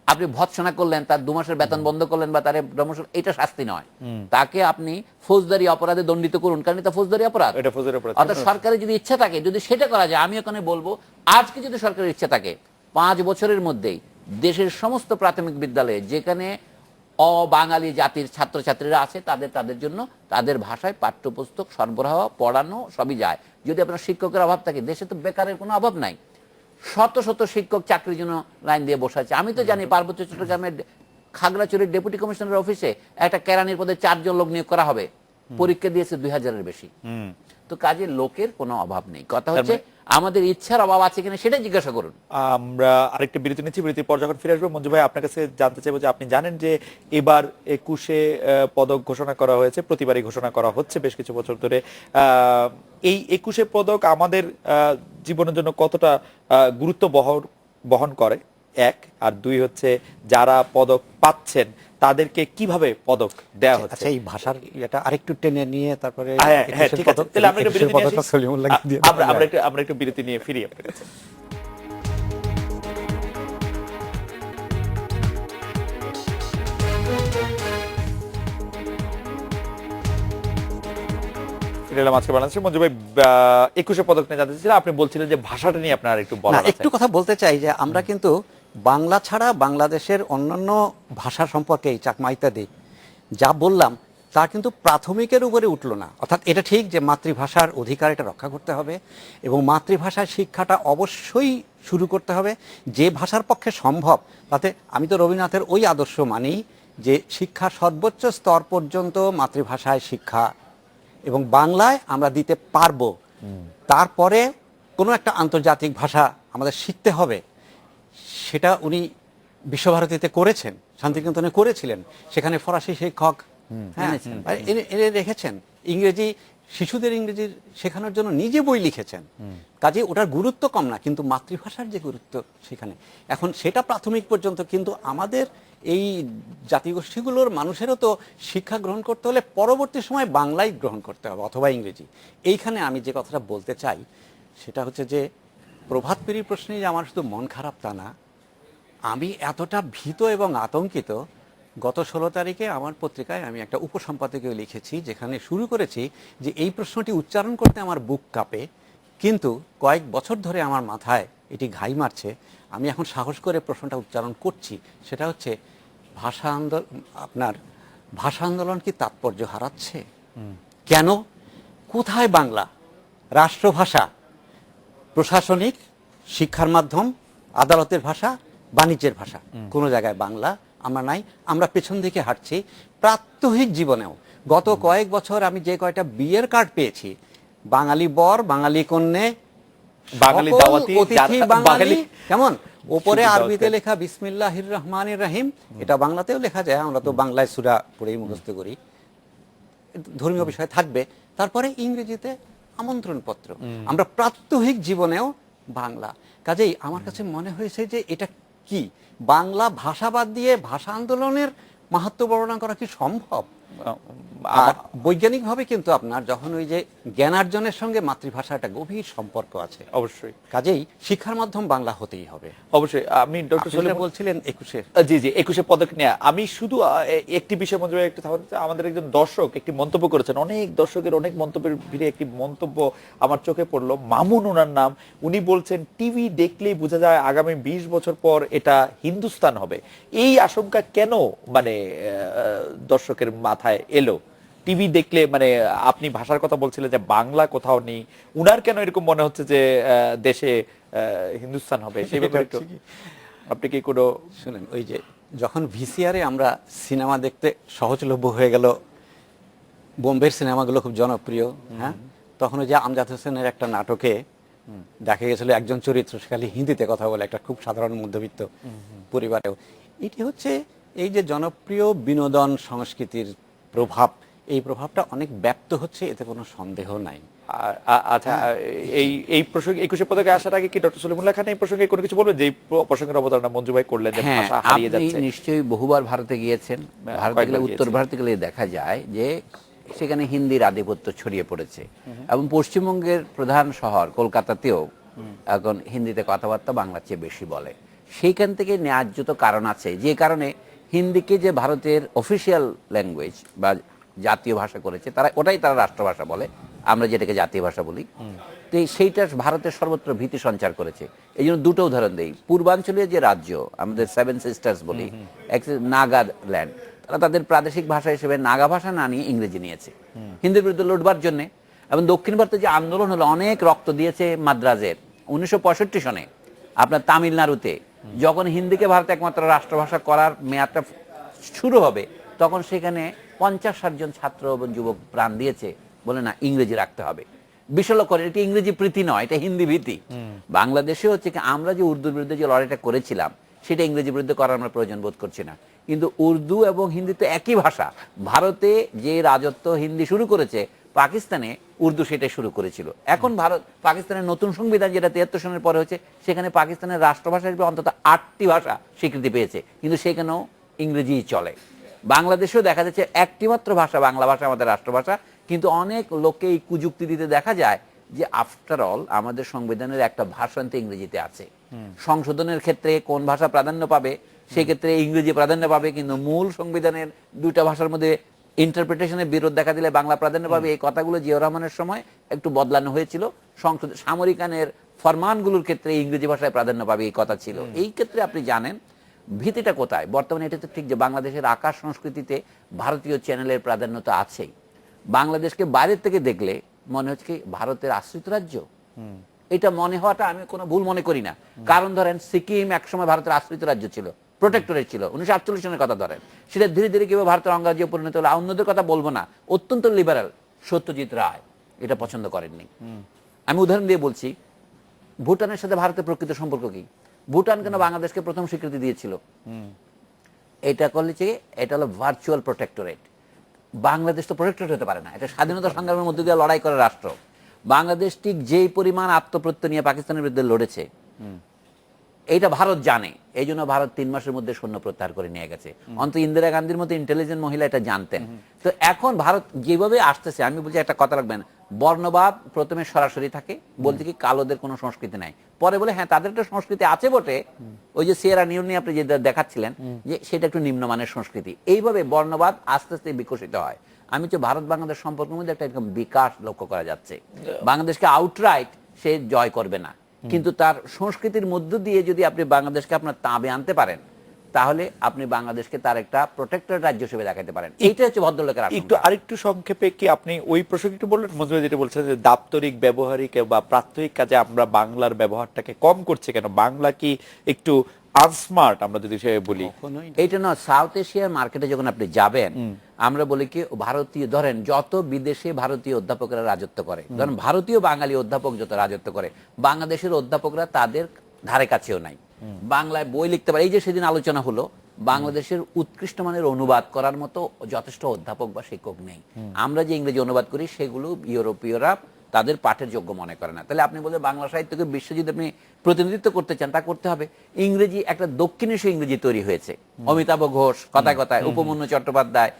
আপনি ভৎসনা করলেন, তার 2 মাসের বেতন বন্ধ করলেন বা তার প্রমোশন, এটা শাস্তি নয়। তাকে আপনি ফৌজদারি অপরাধে দণ্ডিত করুন, কারণ এটা ফৌজদারি অপরাধ। অর্থাৎ সরকারের যদি ইচ্ছা থাকে, যদি সেটা করা যায়, আমি ওখানে বলবো আজকে যদি সরকারের ইচ্ছা থাকে 5 বছরের মধ্যেই দেশের সমস্ত প্রাথমিক বিদ্যালয়ে যেখানে অবাঙালি জাতির ছাত্রছাত্রীরা আছে তাদের জন্য তাদের ভাষায় পাঠ্যপুস্তক সরবরাহ, পড়ানো সবই যায়। যদি আপনার শিক্ষকের অভাব থাকে, দেশে তো বেকারের কোনো অভাব নাই, শত শত শিক্ষক চাকরির জন্য লাইন দিয়ে বসে আছে। আমি তো জানি পার্বত্য চট্টগ্রামের খাগড়াছড়ির ডেপুটি কমিশনার অফিসে একটা কেরানির পদে 4 জন লোক নিয়োগ করা হবে, পরীক্ষা দিয়েছে 2000-এর বেশি। তো কাজে লোকের কোনো অভাব নেই, কথা হচ্ছে আমাদের ইচ্ছার অভাব আছে কিনা সেটা জিজ্ঞাসা করুন। আমরা আরেকটা বিরতি নিচ্ছি, বিরতির পর যখন ফিরে আসবো মঞ্জু ভাই আপনার কাছে জানতে চাইবো যে আপনি জানেন যে এবার 21-এ পদক ঘোষণা করা হয়েছে, প্রতিবারই ঘোষণা করা হচ্ছে বেশ কিছু বছর ধরে। এই 21-এ পদক আমাদের জীবনের জন্য কতটা গুরুত্ব বহন করে, 1, আর 2 হচ্ছে যারা পদক পাচ্ছেন তাদেরকে কিভাবে পদক দেওয়া হচ্ছে। আচ্ছা, এই ভাষার এটা আরেকটু টেনে নিয়ে তারপরে হ্যাঁ ঠিক আছে, তাহলে আমরা একটা বিরতি নিয়ে আসি। আমরা একটু বিরতি নিয়ে ফিরি আপনার কাছে। আজকে বাংলাদেশের মঞ্জু ভাই 21-এ পদক নিয়ে জানতে চাইছিলাম, আপনি বলছিলেন যে ভাষাটা নিয়ে আপনার একটু বলার আছে। একটু কথা বলতে চাই যে আমরা কিন্তু বাংলা ছাড়া বাংলাদেশের অন্যান্য ভাষা সম্পর্কে চাকমা ইত্যাদি যা বললাম তা কিন্তু প্রাথমিকের উপরে উঠলো না। অর্থাৎ এটা ঠিক যে মাতৃভাষার অধিকার এটা রক্ষা করতে হবে এবং মাতৃভাষার শিক্ষাটা অবশ্যই শুরু করতে হবে যে ভাষার পক্ষে সম্ভব। তাতে আমি তো রবীন্দ্রনাথের ওই আদর্শ মানি যে শিক্ষা সর্বোচ্চ স্তর পর্যন্ত মাতৃভাষায় শিক্ষা এবং বাংলায় আমরা দিতে পারবো। তারপরে কোনো একটা আন্তর্জাতিক ভাষা আমাদের শিখতে হবে, সেটা উনি বিশ্বভারতীতে করেছেন, শান্তিনিকেতনে করেছিলেন, সেখানে ফরাসি শিক্ষক এনে রেখেছেন, ইংরেজি শিশুদের ইংরেজি শেখানোর জন্য নিজে বই লিখেছেন। কাজে ওটার গুরুত্ব কম না, কিন্তু মাতৃভাষার যে গুরুত্ব সেখানে এখন সেটা প্রাথমিক পর্যন্ত। কিন্তু আমাদের এই জাতিগোষ্ঠীগুলোর মানুষেরও তো শিক্ষা গ্রহণ করতে হলে পরবর্তী সময় বাংলাই গ্রহণ করতে হবে অথবা ইংরেজি। এইখানে আমি যে কথাটা বলতে চাই সেটা হচ্ছে যে প্রভাত ফেরির প্রশ্নে যে আমার শুধু মন খারাপ তা না, আমি এতটা ভীত এবং আতঙ্কিত, গত 16 তারিখে আমার পত্রিকায় আমি একটা উপসম্পাদকীয় লিখেছি যেখানে শুরু করেছি যে এই প্রশ্নটি উচ্চারণ করতে আমার বুক কাঁপে, কিন্তু কয়েক বছর ধরে আমার মাথায় এটি ঘাই মারছে। আমি এখন সাহস করে প্রশ্নটা উচ্চারণ করছি, সেটা হচ্ছে ভাষা আন্দোলন কি তাৎপর্য হারাচ্ছে? কেন? কোথায় বাংলা? রাষ্ট্রভাষা, প্রশাসনিক, শিক্ষার মাধ্যম, আদালতের ভাষা, বাণিজ্যের ভাষা, কোনো জায়গায় বাংলা আমরা নাই। আমরা পেছন দিকে হাঁটছি। প্রাত্যহিক জীবনেও গত কয়েক বছর আমি যে কয়টা বিয়ের কার্ড পেয়েছি, বাঙালি বর, বাঙালি কন্যে, বাঙালি দাওয়াতি, অতিথি বাঙালি, কেমন ওপরে আরবিতে লেখা বিসমিল্লাহির রহমানির রহিম, এটা বাংলাতেও লেখা যায়, আমরা তো বাংলায় সূরা পড়েই মুখস্থ করি, ধর্মীয় বিষয় থাকবে, তারপরে ইংরেজিতে আমন্ত্রণ পত্র। আমরা প্রাত্যহিক জীবনেও বাংলা। কাজেই আমার কাছে মনে হয়েছে যে এটা কি বাংলা ভাষা বাদ দিয়ে ভাষা আন্দোলনের মাহাত্ম্য বর্ণনা করা কি সম্ভব? আর বৈজ্ঞানিকভাবে কিন্তু আপনার যখন ওই যে জ্ঞানার্জনের সঙ্গে মাতৃভাষার একটা গভীর সম্পর্ক আছে, অবশ্যই কাজেই শিক্ষার মাধ্যম বাংলা হতেই হবে। অবশ্যই। আমি ডক্টর আপনি সলিম যেটা বলছিলেন 21-এর জি জি 21-এ পদক নেয়া, আমি শুধু একটি বিষয় মঞ্জুর একটু থামাতে চাই। আমাদের একজন দর্শক একটি মন্তব্য করেছেন, অনেক দর্শকের অনেক মন্তব্যের ভিড়ে একটি মন্তব্য আমার চোখে পড়লো। মামুন ওনার নাম, উনি বলছেন টিভি দেখলেই বোঝা যায় আগামী 20 বছর পর এটা হিন্দুস্তান হবে। এই আশঙ্কা কেন মানে দর্শকের মাথায় এলো? টিভি দেখলে মানে আপনি ভাষার কথা বলছিলেন যে বাংলা কোথাও নেই, উনার কেন এরকম মনে হচ্ছে যে দেশে হিন্দুস্তান হবে? সেই ব্যাপারে একটু আপনি কি কোনো শুনেন, ওই যে যখন ভিসিআরে আমরা সিনেমা দেখতে সহজলভ্য হয়ে গেল, বোম্বের সিনেমাগুলো খুব জনপ্রিয়, হ্যাঁ, তখন ওই যে আমজাদ হোসেনের একটা নাটকে দেখা গেছিল একজন চরিত্র সে খালি হিন্দিতে কথা বলে, একটা খুব সাধারণ মধ্যবিত্ত পরিবারেও। এটি হচ্ছে এই যে জনপ্রিয় বিনোদন সংস্কৃতির প্রভাব, এই প্রভাবটা অনেক ব্যাপ্ত হচ্ছে, এতে কোনো সন্দেহ নাই। আচ্ছা, এই প্রসঙ্গে 21-এ পদকে আসার আগে কি ডক্টর সলিমুল্লাহ খান এই প্রসঙ্গে কোনো কিছু বলবেন, যে এই প্রসঙ্গের অবতারণা মঞ্জু ভাই করলেন যে হ্যাঁ, ভাষা হারিয়ে আপনি যাচ্ছে? নিশ্চয়ই বহুবার ভারতে গিয়েছেন। ভারতে গেলে, উত্তর ভারতে গেলে দেখা যায় যে সেখানে হিন্দির আধিপত্য ছড়িয়ে পড়েছে, এবং পশ্চিমবঙ্গের প্রধান শহর কলকাতাতেও এখন হিন্দিতে কথাবার্তা বাংলার চেয়ে বেশি বলে। সেইখান থেকে ন্যায্যত কারণ আছে, যে কারণে হিন্দিকে যে ভারতের অফিসিয়াল ল্যাঙ্গুয়েজ বা জাতীয় ভাষা করেছে, ওটাই তারা রাষ্ট্রভাষা বলে, আমরা যেটাকে জাতীয় ভাষা বলি। তো সেইটা ভারতের সর্বত্র ভীতি সঞ্চার করেছে। এই জন্য দুটো উদাহরণ দেই। পূর্বাঞ্চলীয় যে রাজ্য আমাদের 7 সিস্টার্স বলি, নাগাল্যান্ড, তারা তাদের প্রাদেশিক ভাষা হিসেবে নাগা ভাষা না নিয়ে ইংরেজি নিয়েছে হিন্দির বিরুদ্ধে লড়বার জন্য। এবং দক্ষিণ ভারতে যে আন্দোলন হলো, অনেক রক্ত দিয়েছে মাদ্রাজের 1965 সনে আপনার তামিলনাড়ুতে, যখন হিন্দিকে ভারত একমাত্র রাষ্ট্রভাষা করার মেয়াদটা শুরু হবে, তখন সেখানে 50-60 জন ছাত্র এবং যুবক প্রাণ দিয়েছে, বলে না ইংরেজি রাখতে হবে। বিশাল করে, এটা ইংরেজি প্রীতি নয়, এটা হিন্দি ভীতি। বাংলাদেশে হচ্ছে কি, আমরা যে উর্দুর বিরুদ্ধে যে লড়াইটা করেছিলাম, সেটা ইংরেজি বিরুদ্ধে করার আমরা প্রয়োজন বোধ করছি না। কিন্তু উর্দু এবং হিন্দি তো একই ভাষা। ভারতে যে রাজত্ব হিন্দি শুরু করেছে, পাকিস্তানে উর্দু সেটাই শুরু করেছিল। এখন ভারত পাকিস্তানের নতুন সংবিধান যেটা 73 সনের পরে হচ্ছে, সেখানে পাকিস্তানের রাষ্ট্রভাষা হিসেবে অন্তত 8টি ভাষা স্বীকৃতি পেয়েছে, কিন্তু সেখানেও ইংরেজিই চলে। বাংলাদেশেও দেখা যাচ্ছে একটি মাত্র ভাষা বাংলা ভাষা আমাদের রাষ্ট্রভাষা, কিন্তু অনেক লোককে এই কুযুক্তি দিতে দেখা যায় যে আফটার অল আমাদের সংবিধানের একটা ভাষান্ত ইংরেজিতে আছে। সংশোধনের ক্ষেত্রে কোন ভাষা প্রাধান্য পাবে, সেক্ষেত্রে ইংরেজি প্রাধান্য পাবে, কিন্তু মূল সংবিধানের দুইটা ভাষার মধ্যে ইন্টারপ্রিটেশনের বিরোধ দেখা দিলে বাংলা প্রাধান্য পাবে। এই কথাগুলো জিয়াউর রহমানের সময় একটু বদলানো হয়েছিল। সংসদ সামরিক আইনের ফরমানগুলোর ক্ষেত্রে ইংরেজি ভাষায় প্রাধান্য পাবে, এই কথা ছিল। এই ক্ষেত্রে আপনি জানেন ভীতিটা কোথায়? বর্তমানে এটা তো ঠিক যে বাংলাদেশের আকাশ সংস্কৃতিতে ভারতীয় চ্যানেলের প্রাধান্য তো আছেই। বাংলাদেশকে বাইরের থেকে দেখলে মনে হচ্ছে কি ভারতের আশ্রিত রাজ্য, এটা মনে হওয়াটা আমি কোনো ভুল মনে করি না। কারণ ধরেন সিকিম একসময় ভারতের আশ্রিত রাজ্য ছিল, প্রোটেক্টরেট ছিল, 1948 সনের কথা ধরেন, সেটা ধীরে ধীরে কিভাবে ভারতের অঙ্গরাজ্যে পরিণত হলো। অন্যদের কথা বলবো না, অত্যন্ত লিবারাল সত্যজিৎ রায় এটা পছন্দ করেননি। আমি উদাহরণ দিয়ে বলছি, ভুটানের সাথে ভারতের প্রকৃত সম্পর্ক কি? ভুটান কেন বাংলাদেশকে প্রথম স্বীকৃতি দিয়েছিল? এটা করলে যে এটা হলো ভার্চুয়াল প্রোটেক্টরেট। বাংলাদেশ তো প্রোটেক্টরেট হতে পারে না, এটা স্বাধীনতা সংগ্রামের মধ্যে দিয়ে লড়াই করে রাষ্ট্র। বাংলাদেশ ঠিক যেই পরিমাণ আত্মপ্রত্যয় নিয়ে পাকিস্তানের বিরুদ্ধে লড়েছে, এইটা ভারত জানে। এই জন্য ভারত 3 মাসের মধ্যে সৈন্য প্রত্যাহার করে নিয়ে গেছে। অন্তত ইন্দিরা গান্ধীর মতো ইন্টেলিজেন্ট মহিলা এটা জানতেন। তো এখন ভারত যেভাবে আসতেছে, আমি বলছি একটা কথা রাখবেন, বর্ণবাদ প্রথমে সরাসরি থাকে, বলতে কি কালোদের কোনো সংস্কৃতি নাই, পরে বলে হ্যাঁ তাদের একটা সংস্কৃতি আছে বটে, ওই যে সিয়েরা লিওন আপনি যে দেখাচ্ছিলেন যে সেটা একটু নিম্নমানের সংস্কৃতি। এইভাবে বর্ণবাদ আস্তে আস্তে বিকশিত হয়। আমি তো ভারত বাংলাদেশ সম্পর্কের মধ্যে একটা এরকম বিকাশ লক্ষ্য করা যাচ্ছে। বাংলাদেশকে আউটরাইট সে জয় করবে না, কিন্তু তার সংস্কৃতির মধ্য দিয়ে যদি আপনি বাংলাদেশকে আপনার তাঁবে আনতে পারেন, তাহলে আপনি বাংলাদেশকে তার একটা প্রোটেক্টর রাজ্য হিসেবে দেখাতে পারেন। এইটা হচ্ছে ভদ্রলোকের আশঙ্কা। একটু আরেকটু সংক্ষেপে কি আপনি ওই প্রসঙ্গে একটু বললেন? মঞ্জুর যেটা বলছেন যে দাপ্তরিক ব্যবহারিক বা প্রাত্যহিক কাজে আমরা বাংলার ব্যবহারটাকে কম করছি কেন? বাংলা কি একটু আনস্মার্ট আমরা যদি সে বলি? এইটা না, সাউথ এশিয়ার মার্কেটে যখন আপনি যাবেন, আমরা বলি কি ভারতীয়, ধরেন যত বিদেশে ভারতীয় অধ্যাপকরা রাজত্ব করে, ধরেন ভারতীয় বাঙালি অধ্যাপক যত রাজত্ব করে, বাংলাদেশের অধ্যাপকরা তাদের ধারে কাছেও নাই। বাংলায় বই লিখতে পারে। এই যে সেদিন আলোচনা হলো, বাংলাদেশের উৎকৃষ্ট মানের অনুবাদ করার মতো যথেষ্ট অধ্যাপক বা শিক্ষক নেই। আমরা যে ইংরেজি অনুবাদ করি সেগুলো ইউরোপীয়রা তাদের পাঠের যোগ্য মনে করে না। তাহলে আপনি বলতে বাংলা সাহিত্যকে বিশ্ব যদি আপনি প্রতিনিধিত্ব করতে চান, তা করতে হবে। ইংরেজি একটা দক্ষিণেশীয় ইংরেজি তৈরি হয়েছে, অমিতাভ ঘোষ কথায় কথায়, উপমন্যু চট্টোপাধ্যায়,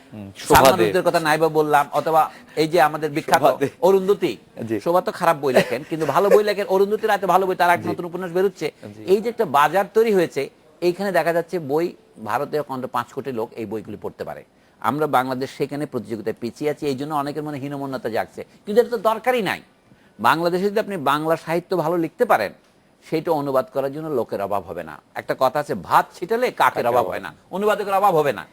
সালমানের কথা নাইবা বললাম, অথবা এই যে আমাদের বিখ্যাত অরুন্ধতী। শোভা তো খারাপ বই লেখেন, কিন্তু ভালো বই লেখেন। অরুন্ধতী রাতে ভালো বই, তার এক নতুন উপন্যাস বেরোচ্ছে। এই যে একটা বাজার তৈরি হয়েছে, এইখানে দেখা যাচ্ছে বই ভারতের অন্তত 5 কোটি লোক এই বইগুলি পড়তে পারে। আমরা বাংলাদেশ সেখানে প্রতিযোগিতায় পিছিয়ে আছি, এই জন্য অনেকের মনে হীনমন্যতা জাগছে, কিন্তু এটা তো দরকারই নাই। বাংলাদেশে যদি আপনি বাংলা সাহিত্য ভালো লিখতে পারেন, সেইটা অনুবাদ করার জন্য লোকের অভাব হবে না। একটা কথা আছে, ভাত ছিটালে কাকের অভাব হয় না, অনুবাদকের অভাব হবে না।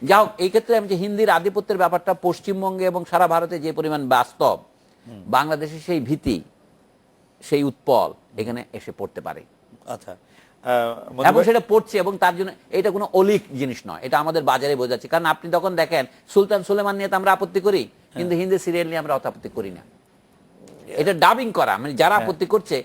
যাই হোক, এই ক্ষেত্রে আমি যে হিন্দির আধিপত্যের ব্যাপারটা পশ্চিমবঙ্গে এবং সারা ভারতে যে পরিমাণ বাস্তব, বাংলাদেশে সেই ভীতি, সেই উৎপল এখানে এসে পড়তে পারে। আচ্ছা, এবং সেটা পড়ছে, এবং তার জন্য এটা কোনো অলিক জিনিস নয়, এটা আমাদের বাজারে বোঝাচ্ছে। কারণ আপনি তখন দেখেন সুলতান সুলেমান নিয়ে তো আমরা আপত্তি করি, কিন্তু হিন্দি সিরিয়াল নিয়ে আমরা অত আপত্তি করি না। এটা ডাবিং করা, মানে যারা আপত্তি করছে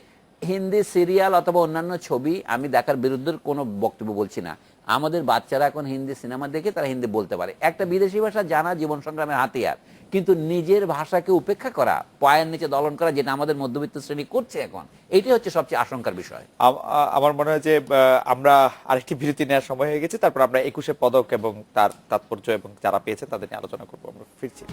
হিন্দি সিরিয়াল অথবা অন্যান্য ছবি আমি দেখার বিরুদ্ধে কোনো বক্তব্য বলছি না। আমাদের বাচ্চারা এখন হিন্দি সিনেমা দেখে তারা হিন্দি বলতে পারে। একটা বিদেশি ভাষা জানা জীবন সংগ্রামের হাতিয়ার, কিন্তু নিজের ভাষাকে উপেক্ষা করা, পায়ের নিচে দলন করা, যেটা আমাদের মধ্যবিত্ত শ্রেণী করছে এখন, এটাই হচ্ছে সবচেয়ে আশঙ্কার বিষয়। আমার মনে হয় যে আমরা আরেকটি বিরতি নেওয়ার সময় হয়ে গেছে, তারপর আমরা 21শে পদক এবং তার তাৎপর্য এবং যারা পেয়েছে তাদের নিয়ে আলোচনা করবো। আমরা ফিরছি।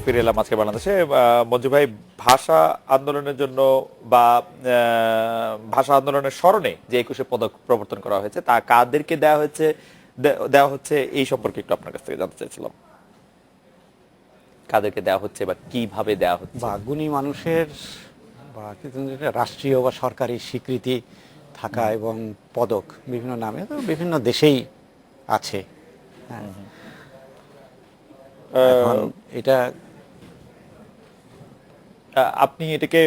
ফিরে এলাম আজকে বাংলাদেশে। মঞ্জু ভাই, ভাষা আন্দোলনের জন্য বা ভাষা আন্দোলনের স্মরণে যে 21শে পদক প্রবর্তন করা হয়েছে, তা কাদেরকে দেওয়া হচ্ছে এই সম্পর্কে একটু আপনার কাছ থেকে জানতে চাইছিলাম। কাদেরকে দেওয়া হচ্ছে বা কিভাবে দেওয়া হচ্ছে? বা গুণী মানুষের বা রাষ্ট্রীয় বা সরকারি স্বীকৃতি থাকা এবং পদক বিভিন্ন নামে তো বিভিন্ন দেশেই আছে। হ্যাঁ, এখন এটা আপনি এটাকে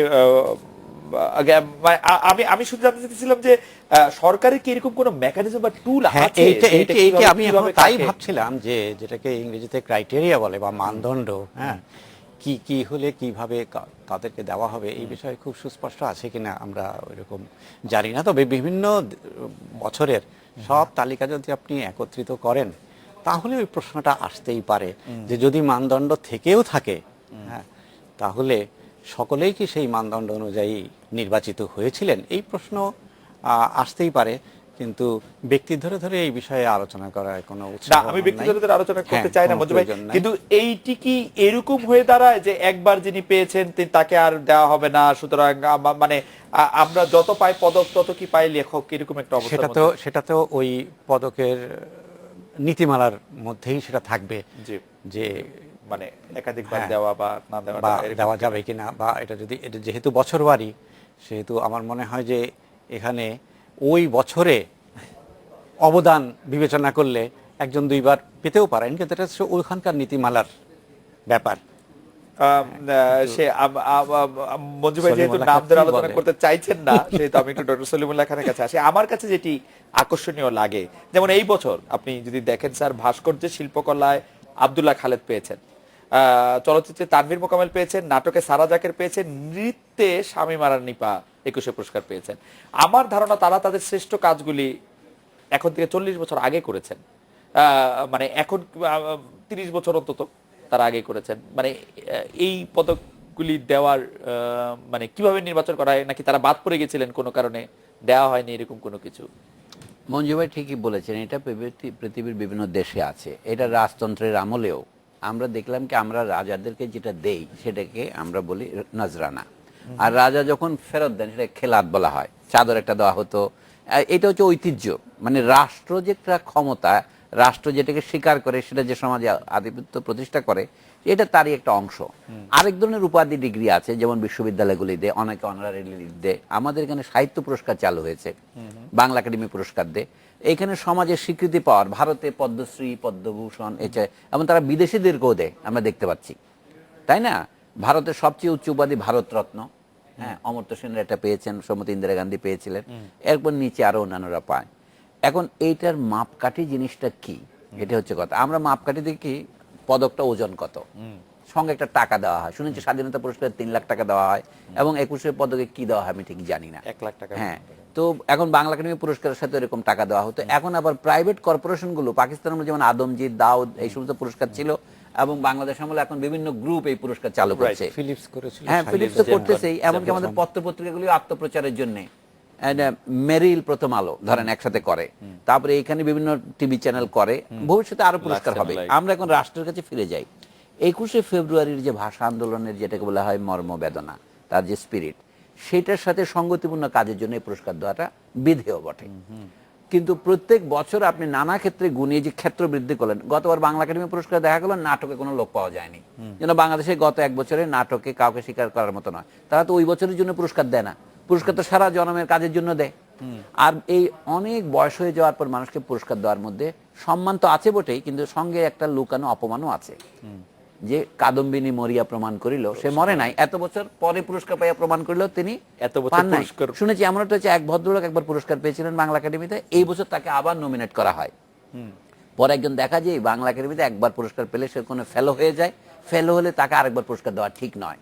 আগে আমি শুধু জানতে চাইছিলাম যে সরকারের কি এরকম কোনো মেকানিজম বা টুল আছে? এইটা আমি এখন তাই ভাবছিলাম, যে যেটাকে ইংরেজিতে ক্রাইটেরিয়া বলে বা মানদণ্ড, হ্যাঁ, কি কি হলে কিভাবে তাদেরকে দেওয়া হবে, এই বিষয়ে খুব সুস্পষ্ট আছে কিনা আমরা ওইরকম জানি না। তবে বিভিন্ন বছরের সব তালিকা যদি আপনি একত্রিত করেন, তাহলে ওই প্রশ্নটা আসতেই পারে যে যদি মানদণ্ড থেকেও থাকে, হ্যাঁ, তাহলে সকলেই কি সেই মানদণ্ড অনুযায়ী নির্বাচিত হয়েছিলেন, এই প্রশ্ন আসতেই পারে। কিন্তু ব্যক্তি ধরে ধরে এই বিষয়ে আলোচনা করার কোনো উৎসাহ না, আমি ব্যক্তি ধরে ধরে আলোচনা করতে চাই না মঞ্জু ভাই, কিন্তু এইটি কি এরকম হয়ে দাঁড়ায় যে একবার যিনি পেয়েছেন তাকে আর দেওয়া হবে না, সুতরাং মানে আমরা যত পাই পদক তত কি পাই লেখক, এরকম একটা অবস্থা? সেটা তো ওই পদকের নীতিমালার মধ্যেই সেটা থাকবে, যে মানে একাধিকবার দেওয়া বা না দেওয়া যাবে কিনা, বা এটা যেহেতু বছরবারি, সেহেতু আমার মনে হয় যে এখানে ওই বছরে অবদান বিবেচনা করলে একজন 2বার পেতেও পারেন, কিন্তু এটা ওইখানকার নীতিমালার ব্যাপার। সে মঞ্জু ভাই যেহেতু নাম ধরে আলোচনা করতে চাইছেন না, সেহেতু আমি একটু ডক্টর সলিমুল্লাহ খানের কাছে আসি। আমার কাছে যেটি আকর্ষণীয় লাগে, যেমন এই বছর আপনি যদি দেখেন স্যার, ভাস্কর্যে শিল্পকলায় আব্দুল্লাহ খালেদ পেয়েছেন, চলচ্চিত্রে তানভীর মোকাম্মেল পেয়েছেন, নাটকে সারা জাকের পেয়েছেন, নৃত্যে শামীম আরা নিপা 21শে পুরস্কার পেয়েছেন। আমার ধারণা তারা তাদের শ্রেষ্ঠ কাজগুলি এখন থেকে 40 বছর আগে করেছেন, মানে এখন 30 বছর অন্তত তারা আগে করেছেন। মানে এই পদকগুলি দেওয়ার মানে কিভাবে নির্বাচন করা হয়, নাকি তারা বাদ পড়ে গেছিলেন কোনো কারণে, দেওয়া হয়নি, এরকম কোনো কিছু? মঞ্জু ভাই ঠিকই বলেছেন, এটা পৃথিবীর বিভিন্ন দেশে আছে। এটা রাজতন্ত্রের আমলেও আমরা দেখলাম কি, আমরা রাজাদেরকে যেটা দেই সেটাকে আমরা বলি নজরানা, আর রাজা যখন ফেরত দেন সেটা খেলাত বলা হয়। চাদর একটা দেওয়া হতো, এটা হচ্ছে ঐতিহ্য। মানে রাষ্ট্র যে একটা ক্ষমতা, রাষ্ট্র যেটাকে স্বীকার করে, সেটা যে সমাজে আধিপত্য প্রতিষ্ঠা করে, এটা তারই একটা অংশ। আরেক ধরনের উপাধি ডিগ্রি আছে, যেমন বিশ্ববিদ্যালয়গুলি দেয়, অনেকে অনারারি দেয়। আমাদের এখানে সাহিত্য পুরস্কার চালু হয়েছে, বাংলা একাডেমি পুরস্কার দেয়। এখানে সমাজের স্বীকৃতি পাওয়ার, ভারতে পদ্মশ্রী, পদ্মভূষণ, এবং তারা বিদেশিদেরকেও দেয়, আমরা দেখতে পাচ্ছি, তাই না? ভারতের সবচেয়ে উচ্চ উপাধি ভারতরত্ন, হ্যাঁ, অমর্ত্য সেনের এটা পেয়েছেন, শ্রীমতী ইন্দিরা গান্ধী পেয়েছিলেন, এরপর নিচে আরো অন্যান্যরা পায়। এখন এইটার মাপকাঠি জিনিসটা কি, এটা হচ্ছে কথা। আমরা মাপকাঠি দেখি পদকটা ওজন কত, সঙ্গে একটা টাকা দেওয়া হয়। শুনেছি স্বাধীনতা পুরস্কার 3 লাখ টাকা দেওয়া হয়, এবং 21শে পদকে কি দেওয়া হয় আমি ঠিক জানি না। 1 লাখ টাকা, হ্যাঁ। তো এখন বাংলা একাডেমি পুরস্কারের সাথে এরকম টাকা দেওয়া হতো। এখন আবার প্রাইভেট কর্পোরেশনগুলো পাকিস্তানের মধ্যে যেমন আদমজিৎ, দাউদ এই সমস্ত পুরস্কার ছিল, এবং বাংলাদেশ আমলে এখন বিভিন্ন গ্রুপ এই পুরস্কার চালু করছে। ফিলিপস করেছিল, হ্যাঁ, ফিলিপস তো করতেছেই, এমনকি আমাদের পত্রপত্রিকাগুলি আত্মপ্রচারের জন্য মেরিল, প্রথম আলো ধরেন একসাথে করে, তারপরে এখানে বিভিন্ন টিভি চ্যানেল করে, ভবিষ্যতে আরো পুরস্কার হবে। আমরা এখন রাষ্ট্রের কাছে ফিরে যাই। 21শে ফেব্রুয়ারির যে ভাষা আন্দোলনের যেটাকে বলা হয় মর্মবেদনা, তার যে স্পিরিট, সেটার সাথে সঙ্গতিপূর্ণ কাজের জন্য এই পুরস্কার দেওয়াটা বিধেয় বটে। কিন্তু প্রত্যেক বছর আপনি নানা ক্ষেত্রে গুণিয়ে যে ক্ষেত্র বৃদ্ধি করলেন, গতবার বাংলা একাডেমি পুরস্কার দেখা গেল নাটকে কোনো লোক পাওয়া যায়নি, যেন বাংলাদেশে গত এক বছরে নাটকে কাউকে স্বীকার করার মতো নয়। তারা তো ওই বছরের জন্য পুরস্কার দেয় না, পুরস্কার তো সারা জনমের কাজের জন্য দেয়। আর এই অনেক বয়স হয়ে যাওয়ার পর মানুষকে পুরস্কার দেওয়ার মধ্যে সম্মান তো আছে বটেই, কিন্তু সঙ্গে একটা লুকানো অপমানও আছে। যে কাদম্বিনী মরিয়া প্রমাণ করিল, সে মরে নাই, এত বছর পরে পুরস্কার পাইয়া প্রমাণ করিল তিনি এত বছর পান নাই। পুরস্কার। শুনেছি এমন একটা হচ্ছে, এক ভদ্রলোক একবার পুরস্কার পেয়েছিলেন বাংলা একাডেমিতে, এই বছর তাকে আবার নমিনেট করা হয়। পরে একজন দেখা যায় বাংলা একাডেমিতে একবার পুরস্কার পেলে সে কোনো ফেলো হয়ে যায়, ফেলো হলে তাকে আরেকবার পুরস্কার দেওয়া ঠিক নয়।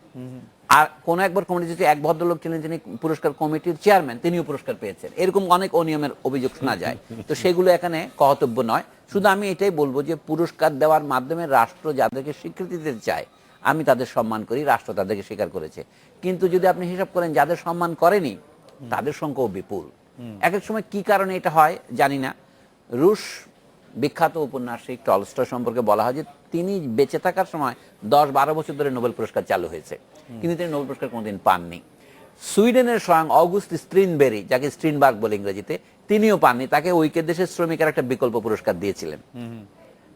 আর কোন একবার কমিটি, যদি এক ভদ্রলোক ছিলেন যিনি পুরস্কার কমিটির চেয়ারম্যান, তিনিও পুরস্কার পেয়েছেন, এরকম অনেক অনিয়মের অভিযোগ শোনা যায়। তো সেগুলো এখানে কর্তব্য নয়। শুধু আমি এটাই বলবো যে পুরস্কার দেওয়ার মাধ্যমে রাষ্ট্র যাদেরকে স্বীকৃতি দিতে চায়, আমি তাদের সম্মান করি, রাষ্ট্র তাদেরকে স্বীকার করেছে। কিন্তু যদি আপনি হিসাব করেন যাদের সম্মান করেনি তাদের সংখ্যাও বিপুল। এক এক সময় কি কারণে এটা হয় জানি না। রুশ বিখ্যাত উপন্যাসিক টলস্টয় সম্পর্কে বলা হয় যে তিনি বেঁচে থাকার সময় 10-12 বছর ধরে নোবেল পুরস্কার চালু হয়েছে, কিন্তু তিনি নোবেল পুরস্কার কোনোদিন পাননি। সুইডেনের স্বয়ং অগুস্ট স্ট্রিনবেরি, যাকে স্ট্রিনবার্গ বলে ইংরেজিতে, তিনিও পাননি। তাকে ঐক্য দেশের শ্রমিকের একটা বিকল্প পুরস্কার দিয়েছিলেন।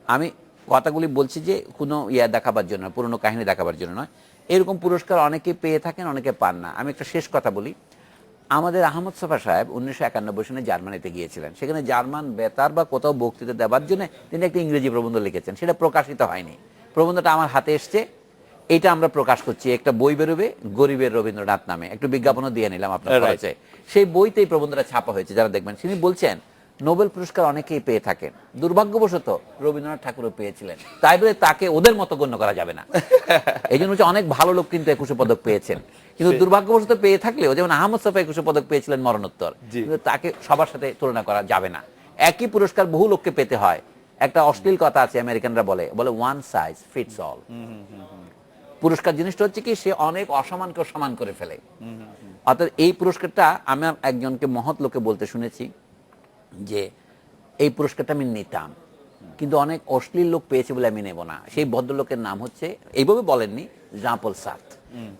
আমি কথাগুলি বলছি যে কোনো দেখাবার জন্য, পুরনো কাহিনী দেখাবার জন্য নয়। এরকম পুরস্কার অনেকে পেয়ে থাকেন, অনেকে পান না। আমি একটা শেষ কথা বলি। আমাদের আহমদ ছফা সাহেব 1991 সালে জার্মানিতে গিয়েছিলেন। সেখানে জার্মান বেতার বা কোথাও বক্তৃতা দেওয়ার জন্য তিনি একটা ইংরেজি প্রবন্ধ লিখেছেন, সেটা প্রকাশিত হয়নি। প্রবন্ধটা আমার হাতে এসছে, এটা আমরা প্রকাশ করছি। একটা বই বেরোবে গরিবের রবীন্দ্রনাথ নামে, একটু বিজ্ঞাপনও দিয়ে নিলাম আপনার কাছে। সেই বইতে এই প্রবন্ধটা ছাপা হয়েছে, যারা দেখবেন। তিনি বলছেন নোবেল পুরস্কার অনেকেই পেয়ে থাকেন, দুর্ভাগ্যবশত রবীন্দ্রনাথ ঠাকুরও পেয়েছিলেন, তাই বলে তাকে ওদের মতো গণ্য করা যাবে না। এই জন্য হচ্ছে অনেক ভালো লোক কিন্তু 21শে পদক পেয়েছেন, কিন্তু দুর্ভাগ্যবশত পেয়ে থাকলেও, যেমন আহমদ ছফা 21শে পদক পেয়েছিলেন মরণোত্তর, কিন্তু তাকে সবার সাথে তুলনা করা যাবে না। একই পুরস্কার বহু লোককে পেতে হয়। একটা অশ্লীল কথা আছে, আমেরিকানরা বলে ওয়ান সাইজ ফিটস অল। পুরস্কার জিনিসটা হচ্ছে কি, সে অনেক অসমানকে সমান করে ফেলে। অর্থাৎ এই পুরস্কারটা আমার একজনকে মহৎ লোকে বলতে শুনেছি যে এই পুরস্কারটা আমি নিতাম, কিন্তু অনেক অশ্লীল লোক পেয়েছে বলে আমি নেব না। সেই ভদ্রলোকের নাম হচ্ছে, এইভাবে বলেননি, জাঁ পল সার্ত্রে।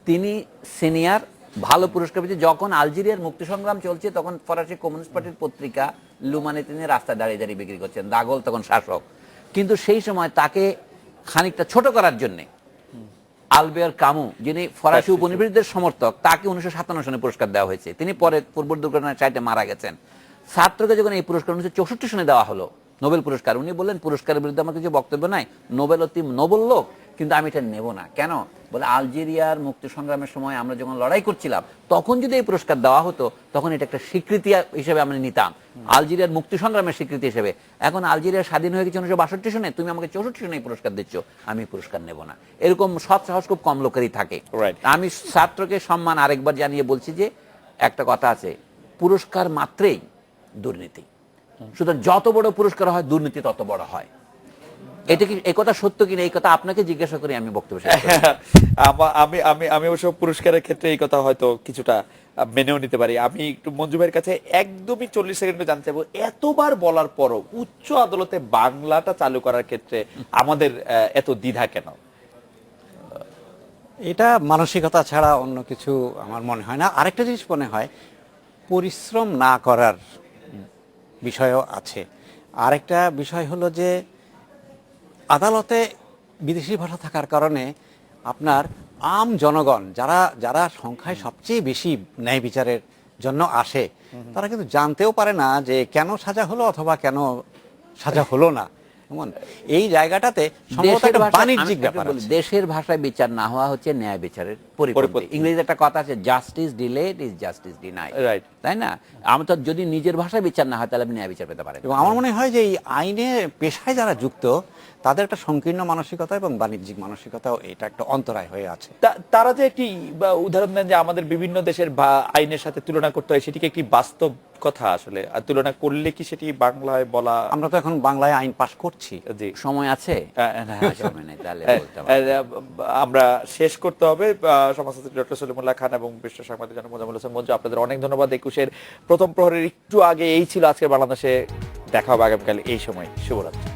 তিনি সিনিয়র ভালো পুরস্কার পেয়েছে। যখন আলজেরিয়ার মুক্তি সংগ্রাম চলছে, তখন ফরাসি কমিউনিস্ট পার্টির পত্রিকা লুমানে তিনি রাস্তায় দাঁড়িয়ে দাঁড়িয়ে বিক্রি করছেন, দাগল তখন শাসক। কিন্তু সেই সময় তাকে খানিকটা ছোট করার জন্যে আলবেয়ার কামু, যিনি ফরাসি উপনিবেশদের সমর্থক, তাকে 1957 সালে পুরস্কার দেওয়া হয়েছে। তিনি পরে পূর্ব দুর্ঘটনায় সাইটে মারা গেছেন। ছাত্রকে যখন এই পুরস্কার 1964 সালে দেওয়া হলো, নোবেল পুরস্কার, উনি বললেন পুরস্কারের বিরুদ্ধে আমার কিছু বক্তব্য নাই, নোবেল অতি নোবেল লোক, কিন্তু আমি এটা নেব না। কেন? বলে আলজেরিয়ার মুক্তি সংগ্রামের সময় আমরা যখন লড়াই করছিলাম, তখন যদি এই পুরস্কার দেওয়া হতো, তখন এটা একটা স্বীকৃতি হিসেবে আমরা নিতাম, আলজেরিয়ার মুক্তি সংগ্রামের স্বীকৃতি হিসেবে। এখন আলজেরিয়া স্বাধীন হয়ে গেছে 1962 সনে, তুমি আমাকে 64 সনে এই পুরস্কার দিচ্ছ, আমি পুরস্কার নেব না। এরকম সৎ সাহস খুব কম লোকেরই থাকে। আমি ছাত্রকে সম্মান আরেকবার জানিয়ে বলছি যে একটা কথা আছে, পুরস্কার মাত্রেই দুর্নীতি। সুতরাং যত বড় পুরস্কার হয়, দুর্নীতি তত বড় হয়। এটা কি, এই কথা সত্য কিনা, এই কথা আপনাকে জিজ্ঞাসা করি আমি বক্তব্য শেষ করি। আমি আমি আমি অবশ্য পুরস্কারের ক্ষেত্রে এই কথা হয়তো কিছুটা মেনেও নিতে পারি। আমি একটু মঞ্জু ভাইয়ের কাছে একদমই 40 সেকেন্ডে জানতে চাইবো, এতবার বলার পরও উচ্চ আদালতে বাংলাটা চালু করার ক্ষেত্রে আমাদের এত দ্বিধা কেন? এটা মানসিকতা ছাড়া অন্য কিছু আমার মনে হয় না। আরেকটা জিনিস মনে হয়, পরিশ্রম না করার বিষয়ও আছে। আরেকটা বিষয় হলো যে আদালতে বিদেশি ভাষা থাকার কারণে আপনার আম জনগণ, যারা যারা সংখ্যায় সবচেয়ে বেশি ন্যায় বিচারের জন্য আসে, তারা কিন্তু জানতেও পারে না যে কেন সাজা হলো অথবা কেন সাজা হলো না। এই জায়গাটাতে সম্ভবত একটা বাণিজ্যিক ব্যাপার আছে। দেশের ভাষায় বিচার না হওয়া হচ্ছে ন্যায় বিচারের পরিপন্থী। ইংরেজিতে একটা কথা আছে, justice delayed is justice denied, right? তাই না? আমরা তো যদি নিজের ভাষায় বিচার না হয়, তাহলে আপনি ন্যায় বিচার পেতে পারেন। এবং আমার মনে হয় যে এই আইনে পেশায় যারা যুক্ত, তাদের একটা সংকীর্ণ মানসিকতা এবং বাণিজ্যিক মানসিকতাও এটা একটা অন্তরায় হয়ে আছে। তারা যে একটি উদাহরণ দেন যে আমাদের বিভিন্ন দেশের আইনের সাথে তুলনা করতে হয়, সেটিকে কি বাস্তব কথা আসলে? আর তুলনা করলে কি সেটি বাংলায় বলা? আমরা তো এখন বাংলায় আইন পাশ করছি। জি, সময় আছে? হ্যাঁ, সময় নেই, তাহলে বলতে পারবো। আমরা শেষ করতে হবে। সমাজসেবী ডক্টর সলিমুল্লাহ খান এবং বিশ্ব সাংবাদিক জনাব মোজাম্মেল হোসেন মঞ্জু, আপনাদের অনেক ধন্যবাদ। 21-এর প্রথম প্রহরের একটু আগে এই ছিল আজকের বাংলাদেশে। দেখা হবে আগামীকাল এই সময়। শুভরাত্রি।